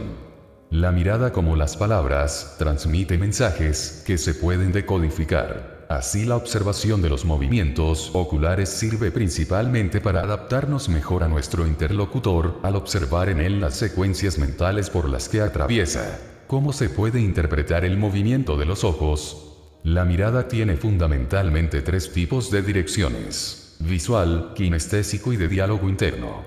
La mirada, como las palabras, transmite mensajes que se pueden decodificar. Así, la observación de los movimientos oculares sirve principalmente para adaptarnos mejor a nuestro interlocutor al observar en él las secuencias mentales por las que atraviesa. ¿Cómo se puede interpretar el movimiento de los ojos? La mirada tiene fundamentalmente tres tipos de direcciones: visual, kinestésico y de diálogo interno.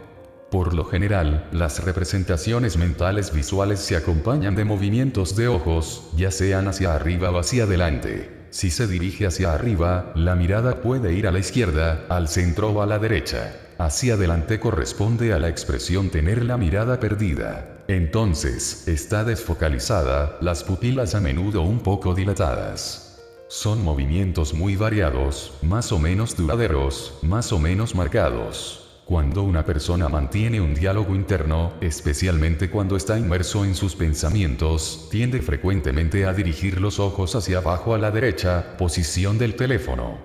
Por lo general, las representaciones mentales visuales se acompañan de movimientos de ojos, ya sean hacia arriba o hacia adelante. Si se dirige hacia arriba, la mirada puede ir a la izquierda, al centro o a la derecha. Hacia adelante corresponde a la expresión tener la mirada perdida. Entonces, está desfocalizada, las pupilas a menudo un poco dilatadas. Son movimientos muy variados, más o menos duraderos, más o menos marcados. Cuando una persona mantiene un diálogo interno, especialmente cuando está inmerso en sus pensamientos, tiende frecuentemente a dirigir los ojos hacia abajo a la derecha, posición del teléfono.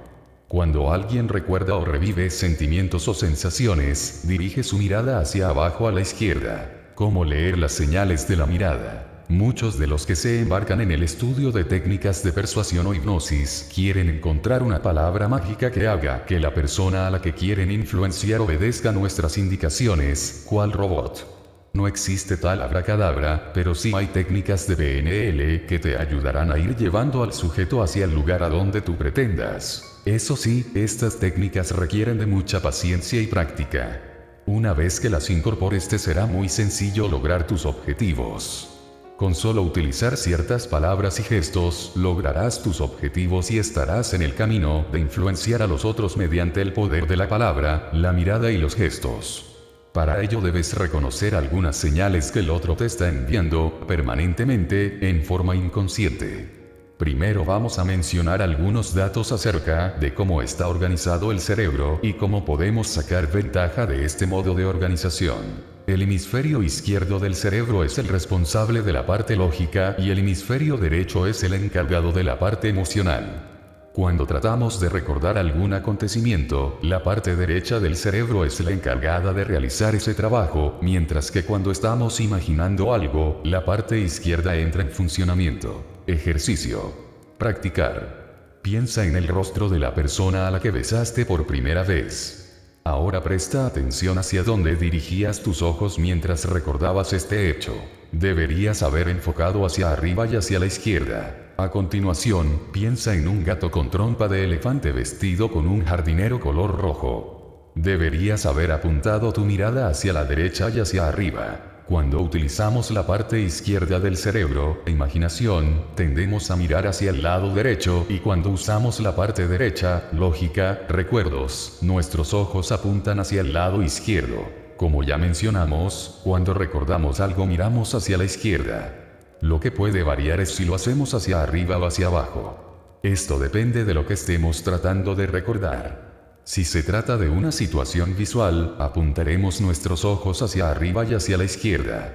Cuando alguien recuerda o revive sentimientos o sensaciones, dirige su mirada hacia abajo a la izquierda. ¿Cómo leer las señales de la mirada? Muchos de los que se embarcan en el estudio de técnicas de persuasión o hipnosis quieren encontrar una palabra mágica que haga que la persona a la que quieren influenciar obedezca nuestras indicaciones, cual robot. No existe tal abracadabra, pero sí hay técnicas de PNL que te ayudarán a ir llevando al sujeto hacia el lugar a donde tú pretendas. Eso sí, estas técnicas requieren de mucha paciencia y práctica. Una vez que las incorpores, te será muy sencillo lograr tus objetivos. Con solo utilizar ciertas palabras y gestos, lograrás tus objetivos y estarás en el camino de influenciar a los otros mediante el poder de la palabra, la mirada y los gestos. Para ello debes reconocer algunas señales que el otro te está enviando permanentemente, en forma inconsciente. Primero vamos a mencionar algunos datos acerca de cómo está organizado el cerebro y cómo podemos sacar ventaja de este modo de organización. El hemisferio izquierdo del cerebro es el responsable de la parte lógica y el hemisferio derecho es el encargado de la parte emocional. Cuando tratamos de recordar algún acontecimiento, la parte derecha del cerebro es la encargada de realizar ese trabajo, mientras que cuando estamos imaginando algo, la parte izquierda entra en funcionamiento. Ejercicio. Practicar. Piensa en el rostro de la persona a la que besaste por primera vez. Ahora presta atención hacia dónde dirigías tus ojos mientras recordabas este hecho. Deberías haber enfocado hacia arriba y hacia la izquierda. A continuación, piensa en un gato con trompa de elefante vestido con un jardinero color rojo. Deberías haber apuntado tu mirada hacia la derecha y hacia arriba. Cuando utilizamos la parte izquierda del cerebro, imaginación, tendemos a mirar hacia el lado derecho, y cuando usamos la parte derecha, lógica, recuerdos, nuestros ojos apuntan hacia el lado izquierdo. Como ya mencionamos, cuando recordamos algo miramos hacia la izquierda. Lo que puede variar es si lo hacemos hacia arriba o hacia abajo. Esto depende de lo que estemos tratando de recordar. Si se trata de una situación visual, apuntaremos nuestros ojos hacia arriba y hacia la izquierda.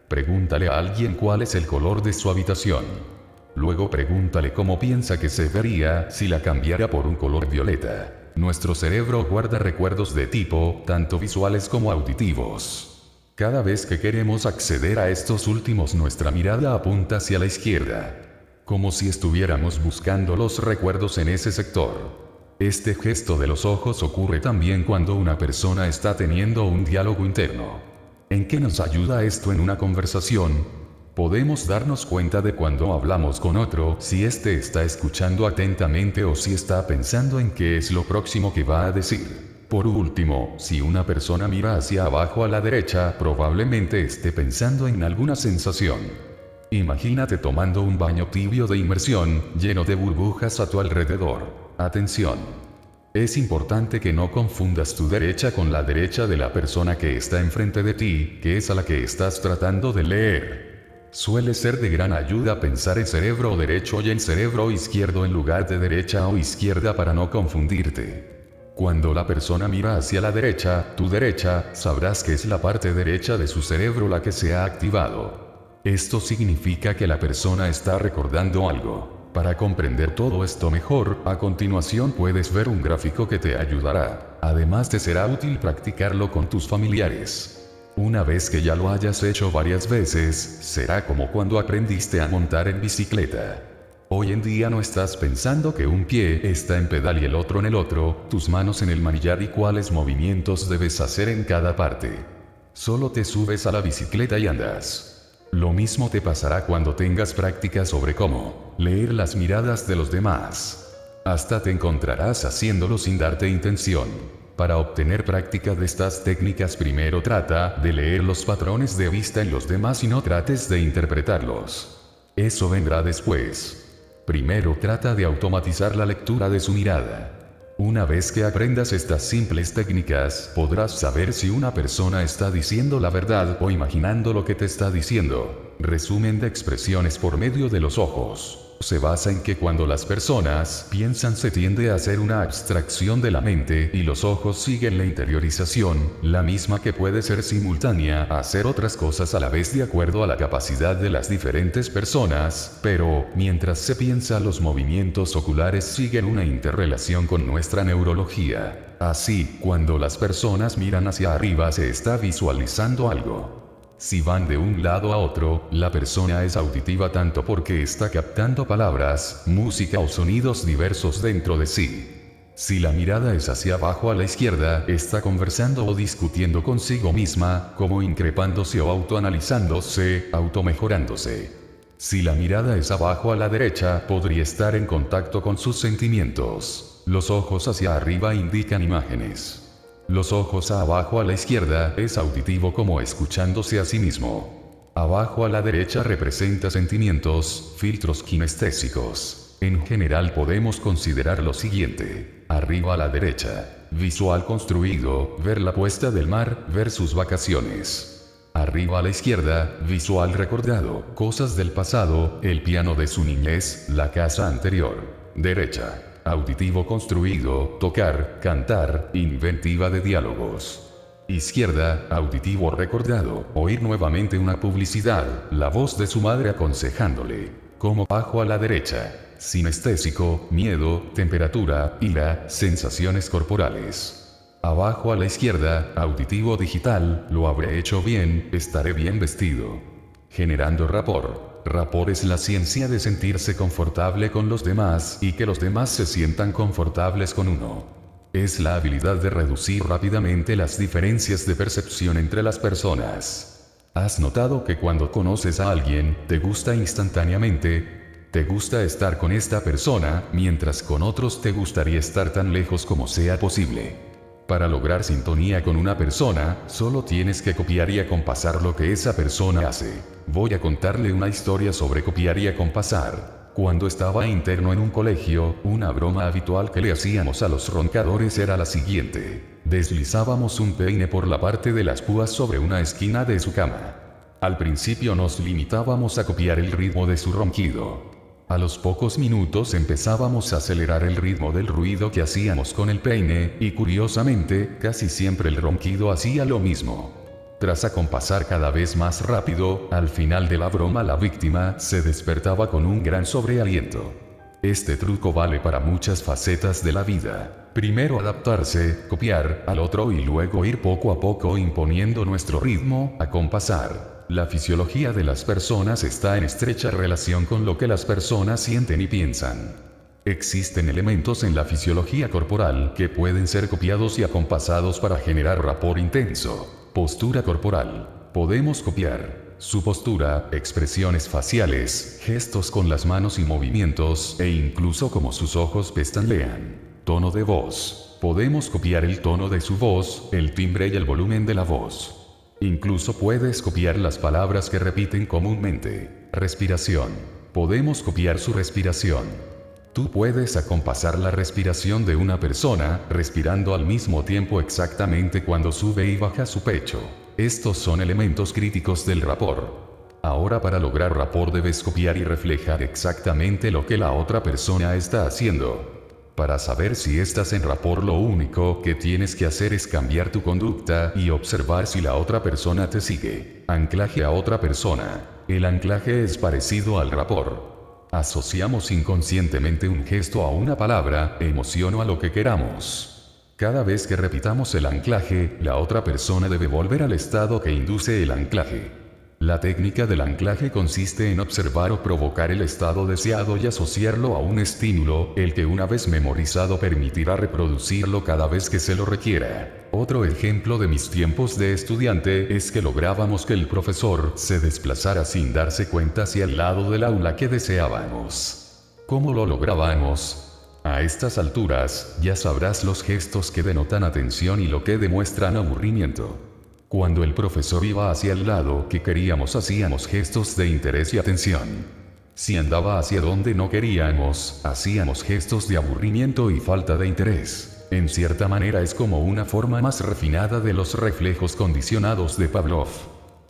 Pregúntale a alguien cuál es el color de su habitación. Luego pregúntale cómo piensa que se vería si la cambiara por un color violeta. Nuestro cerebro guarda recuerdos de tipo, tanto visuales como auditivos. Cada vez que queremos acceder a estos últimos, nuestra mirada apunta hacia la izquierda, como si estuviéramos buscando los recuerdos en ese sector. Este gesto de los ojos ocurre también cuando una persona está teniendo un diálogo interno. ¿En qué nos ayuda esto en una conversación? Podemos darnos cuenta de cuando hablamos con otro, si éste está escuchando atentamente o si está pensando en qué es lo próximo que va a decir. Por último, si una persona mira hacia abajo a la derecha, probablemente esté pensando en alguna sensación. Imagínate tomando un baño tibio de inmersión, lleno de burbujas a tu alrededor. Atención. Es importante que no confundas tu derecha con la derecha de la persona que está enfrente de ti, que es a la que estás tratando de leer. Suele ser de gran ayuda pensar en cerebro derecho y en cerebro izquierdo en lugar de derecha o izquierda para no confundirte. Cuando la persona mira hacia la derecha, tu derecha, sabrás que es la parte derecha de su cerebro la que se ha activado. Esto significa que la persona está recordando algo. Para comprender todo esto mejor, a continuación puedes ver un gráfico que te ayudará. Además te será útil practicarlo con tus familiares. Una vez que ya lo hayas hecho varias veces, será como cuando aprendiste a montar en bicicleta. Hoy en día no estás pensando que un pie está en pedal y el otro en el otro, tus manos en el manillar y cuáles movimientos debes hacer en cada parte. Solo te subes a la bicicleta y andas. Lo mismo te pasará cuando tengas práctica sobre cómo leer las miradas de los demás. Hasta te encontrarás haciéndolo sin darte intención. Para obtener práctica de estas técnicas primero trata de leer los patrones de vista en los demás y no trates de interpretarlos. Eso vendrá después. Primero trata de automatizar la lectura de su mirada. Una vez que aprendas estas simples técnicas, podrás saber si una persona está diciendo la verdad o imaginando lo que te está diciendo. Resumen de expresiones por medio de los ojos. Se basa en que cuando las personas piensan se tiende a hacer una abstracción de la mente y los ojos siguen la interiorización, la misma que puede ser simultánea a hacer otras cosas a la vez de acuerdo a la capacidad de las diferentes personas, pero, mientras se piensa los movimientos oculares siguen una interrelación con nuestra neurología. Así, cuando las personas miran hacia arriba se está visualizando algo. Si van de un lado a otro, la persona es auditiva tanto porque está captando palabras, música o sonidos diversos dentro de sí. Si la mirada es hacia abajo a la izquierda, está conversando o discutiendo consigo misma, como increpándose o autoanalizándose, automejorándose. Si la mirada es abajo a la derecha, podría estar en contacto con sus sentimientos. Los ojos hacia arriba indican imágenes. Los ojos abajo a la izquierda es auditivo como escuchándose a sí mismo. Abajo a la derecha representa sentimientos, filtros kinestésicos. En general podemos considerar lo siguiente. Arriba a la derecha. Visual construido, ver la puesta del mar, ver sus vacaciones. Arriba a la izquierda, visual recordado, cosas del pasado, el piano de su niñez, la casa anterior. Derecha. Auditivo construido, tocar, cantar, inventiva de diálogos. Izquierda, auditivo recordado, oír nuevamente una publicidad, la voz de su madre aconsejándole. Como bajo a la derecha. Sinestésico, miedo, temperatura, ira, sensaciones corporales. Abajo a la izquierda, auditivo digital, lo habré hecho bien, estaré bien vestido. Generando rapport. Rapport es la ciencia de sentirse confortable con los demás y que los demás se sientan confortables con uno. Es la habilidad de reducir rápidamente las diferencias de percepción entre las personas. ¿Has notado que cuando conoces a alguien, te gusta instantáneamente? Te gusta estar con esta persona, mientras con otros te gustaría estar tan lejos como sea posible. Para lograr sintonía con una persona, solo tienes que copiar y acompasar lo que esa persona hace. Voy a contarle una historia sobre copiar y acompasar. Cuando estaba interno en un colegio, una broma habitual que le hacíamos a los roncadores era la siguiente. Deslizábamos un peine por la parte de las púas sobre una esquina de su cama. Al principio nos limitábamos a copiar el ritmo de su ronquido. A los pocos minutos empezábamos a acelerar el ritmo del ruido que hacíamos con el peine, y curiosamente, casi siempre el ronquido hacía lo mismo. Tras acompasar cada vez más rápido, al final de la broma la víctima se despertaba con un gran sobrealiento. Este truco vale para muchas facetas de la vida. Primero adaptarse, copiar al otro y luego ir poco a poco imponiendo nuestro ritmo, acompasar. La fisiología de las personas está en estrecha relación con lo que las personas sienten y piensan. Existen elementos en la fisiología corporal que pueden ser copiados y acompasados para generar rapport intenso. Postura corporal. Podemos copiar su postura, expresiones faciales, gestos con las manos y movimientos, e incluso como sus ojos pestañean. Tono de voz. Podemos copiar el tono de su voz, el timbre y el volumen de la voz. Incluso puedes copiar las palabras que repiten comúnmente. Respiración. Podemos copiar su respiración. Tú puedes acompasar la respiración de una persona, respirando al mismo tiempo exactamente cuando sube y baja su pecho. Estos son elementos críticos del rapport. Ahora, para lograr rapport debes copiar y reflejar exactamente lo que la otra persona está haciendo. Para saber si estás en rapport, lo único que tienes que hacer es cambiar tu conducta y observar si la otra persona te sigue. Anclaje a otra persona. El anclaje es parecido al rapport. Asociamos inconscientemente un gesto a una palabra, emoción o a lo que queramos. Cada vez que repitamos el anclaje, la otra persona debe volver al estado que induce el anclaje. La técnica del anclaje consiste en observar o provocar el estado deseado y asociarlo a un estímulo, el que una vez memorizado permitirá reproducirlo cada vez que se lo requiera. Otro ejemplo de mis tiempos de estudiante es que lográbamos que el profesor se desplazara sin darse cuenta hacia el lado del aula que deseábamos. ¿Cómo lo lográbamos? A estas alturas, ya sabrás los gestos que denotan atención y lo que demuestran aburrimiento. Cuando el profesor iba hacia el lado que queríamos, hacíamos gestos de interés y atención. Si andaba hacia donde no queríamos, hacíamos gestos de aburrimiento y falta de interés. En cierta manera es como una forma más refinada de los reflejos condicionados de Pavlov.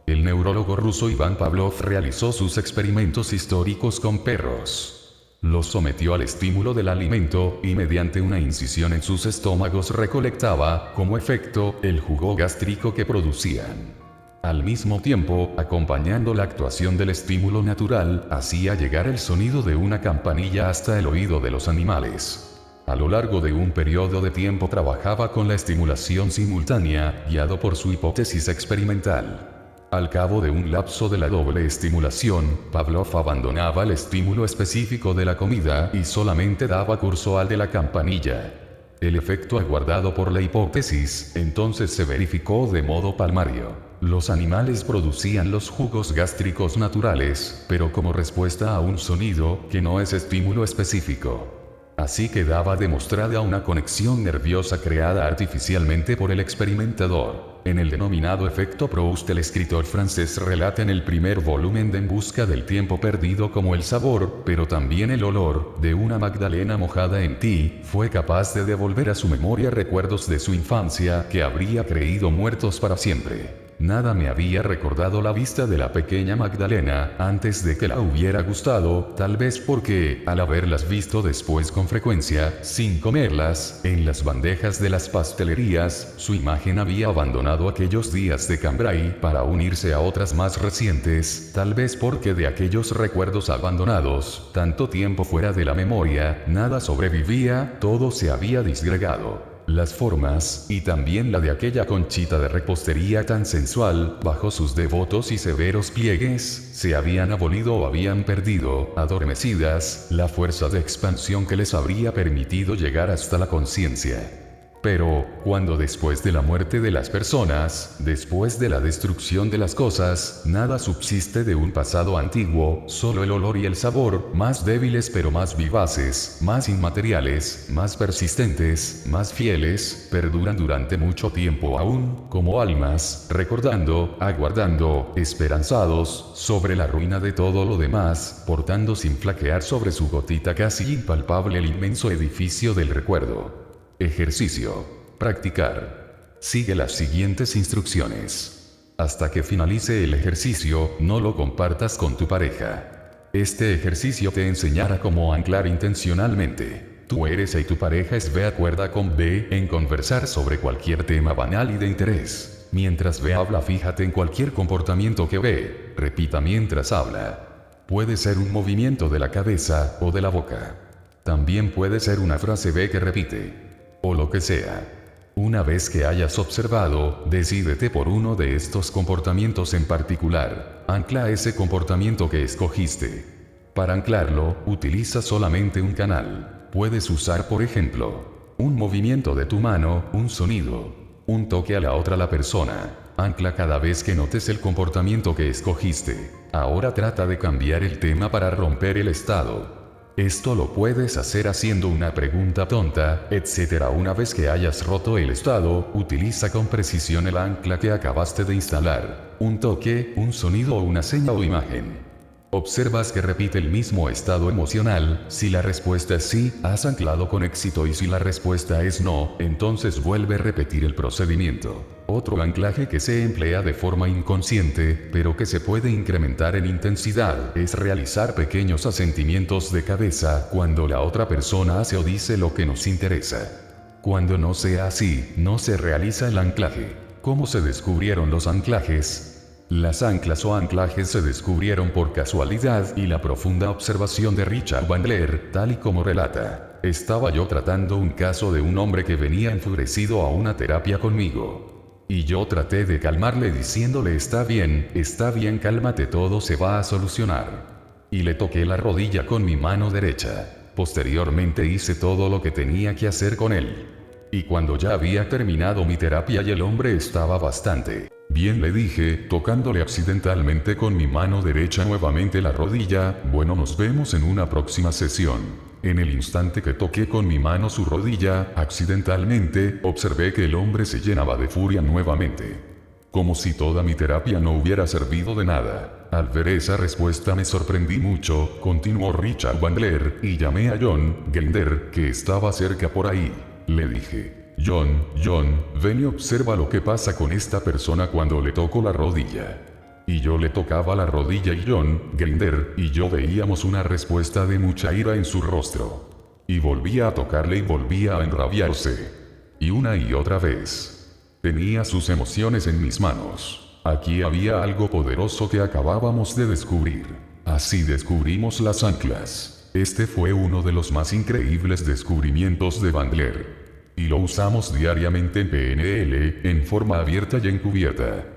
El neurólogo ruso Iván Pavlov realizó sus experimentos históricos con perros. Los sometió al estímulo del alimento, y mediante una incisión en sus estómagos recolectaba, como efecto, el jugo gástrico que producían. Al mismo tiempo, acompañando la actuación del estímulo natural, hacía llegar el sonido de una campanilla hasta el oído de los animales. A lo largo de un periodo de tiempo trabajaba con la estimulación simultánea, guiado por su hipótesis experimental. Al cabo de un lapso de la doble estimulación, Pavlov abandonaba el estímulo específico de la comida y solamente daba curso al de la campanilla. El efecto aguardado por la hipótesis entonces se verificó de modo palmario. Los animales producían los jugos gástricos naturales, pero como respuesta a un sonido que no es estímulo específico. Así quedaba demostrada una conexión nerviosa creada artificialmente por el experimentador. En el denominado efecto Proust, el escritor francés relata en el primer volumen de En busca del tiempo perdido cómo el sabor, pero también el olor, de una magdalena mojada en té, fue capaz de devolver a su memoria recuerdos de su infancia que habría creído muertos para siempre. Nada me había recordado la vista de la pequeña Magdalena antes de que la hubiera gustado, tal vez porque, al haberlas visto después con frecuencia, sin comerlas, en las bandejas de las pastelerías, su imagen había abandonado aquellos días de Cambrai para unirse a otras más recientes, tal vez porque de aquellos recuerdos abandonados, tanto tiempo fuera de la memoria, nada sobrevivía, todo se había disgregado. Las formas, y también la de aquella conchita de repostería tan sensual, bajo sus devotos y severos pliegues, se habían abolido o habían perdido, adormecidas, la fuerza de expansión que les habría permitido llegar hasta la conciencia. Pero, cuando después de la muerte de las personas, después de la destrucción de las cosas, nada subsiste de un pasado antiguo, solo el olor y el sabor, más débiles pero más vivaces, más inmateriales, más persistentes, más fieles, perduran durante mucho tiempo aún, como almas, recordando, aguardando, esperanzados, sobre la ruina de todo lo demás, portando sin flaquear sobre su gotita casi impalpable el inmenso edificio del recuerdo. Ejercicio. Practicar. Sigue las siguientes instrucciones. Hasta que finalice el ejercicio, no lo compartas con tu pareja. Este ejercicio te enseñará cómo anclar intencionalmente. Tú eres A y tu pareja es B. Acuerda con B en conversar sobre cualquier tema banal y de interés. Mientras B habla, fíjate en cualquier comportamiento que B repita mientras habla. Puede ser un movimiento de la cabeza o de la boca. También puede ser una frase B que repite. O lo que sea. Una vez que hayas observado, decídete por uno de estos comportamientos en particular. Ancla ese comportamiento que escogiste. Para anclarlo, utiliza solamente un canal. Puedes usar por ejemplo, un movimiento de tu mano, un sonido, un toque a la otra persona. Ancla cada vez que notes el comportamiento que escogiste. Ahora trata de cambiar el tema para romper el estado. Esto lo puedes hacer haciendo una pregunta tonta, etc. Una vez que hayas roto el estado, utiliza con precisión el ancla que acabaste de instalar. Un toque, un sonido o una señal o imagen. Observas que repite el mismo estado emocional. Si la respuesta es sí, has anclado con éxito, y si la respuesta es no, entonces vuelve a repetir el procedimiento. Otro anclaje que se emplea de forma inconsciente, pero que se puede incrementar en intensidad, es realizar pequeños asentimientos de cabeza cuando la otra persona hace o dice lo que nos interesa. Cuando no sea así, no se realiza el anclaje. ¿Cómo se descubrieron los anclajes? Las anclas o anclajes se descubrieron por casualidad y la profunda observación de Richard Bandler, tal y como relata. Estaba yo tratando un caso de un hombre que venía enfurecido a una terapia conmigo. Y yo traté de calmarle diciéndole: está bien, cálmate, todo se va a solucionar. Y le toqué la rodilla con mi mano derecha. Posteriormente hice todo lo que tenía que hacer con él. Y cuando ya había terminado mi terapia y el hombre estaba bastante bien, le dije, tocándole accidentalmente con mi mano derecha nuevamente la rodilla: bueno, nos vemos en una próxima sesión. En el instante que toqué con mi mano su rodilla, accidentalmente, observé que el hombre se llenaba de furia nuevamente. Como si toda mi terapia no hubiera servido de nada. Al ver esa respuesta me sorprendí mucho, continuó Richard Bandler, y llamé a John Grinder, que estaba cerca por ahí. Le dije: John, ven y observa lo que pasa con esta persona cuando le toco la rodilla. Y yo le tocaba la rodilla y John Grinder y yo veíamos una respuesta de mucha ira en su rostro. Y volvía a tocarle y volvía a enrabiarse. Y una y otra vez. Tenía sus emociones en mis manos. Aquí había algo poderoso que acabábamos de descubrir. Así descubrimos las anclas. Este fue uno de los más increíbles descubrimientos de Bandler. Y lo usamos diariamente en PNL, en forma abierta y encubierta.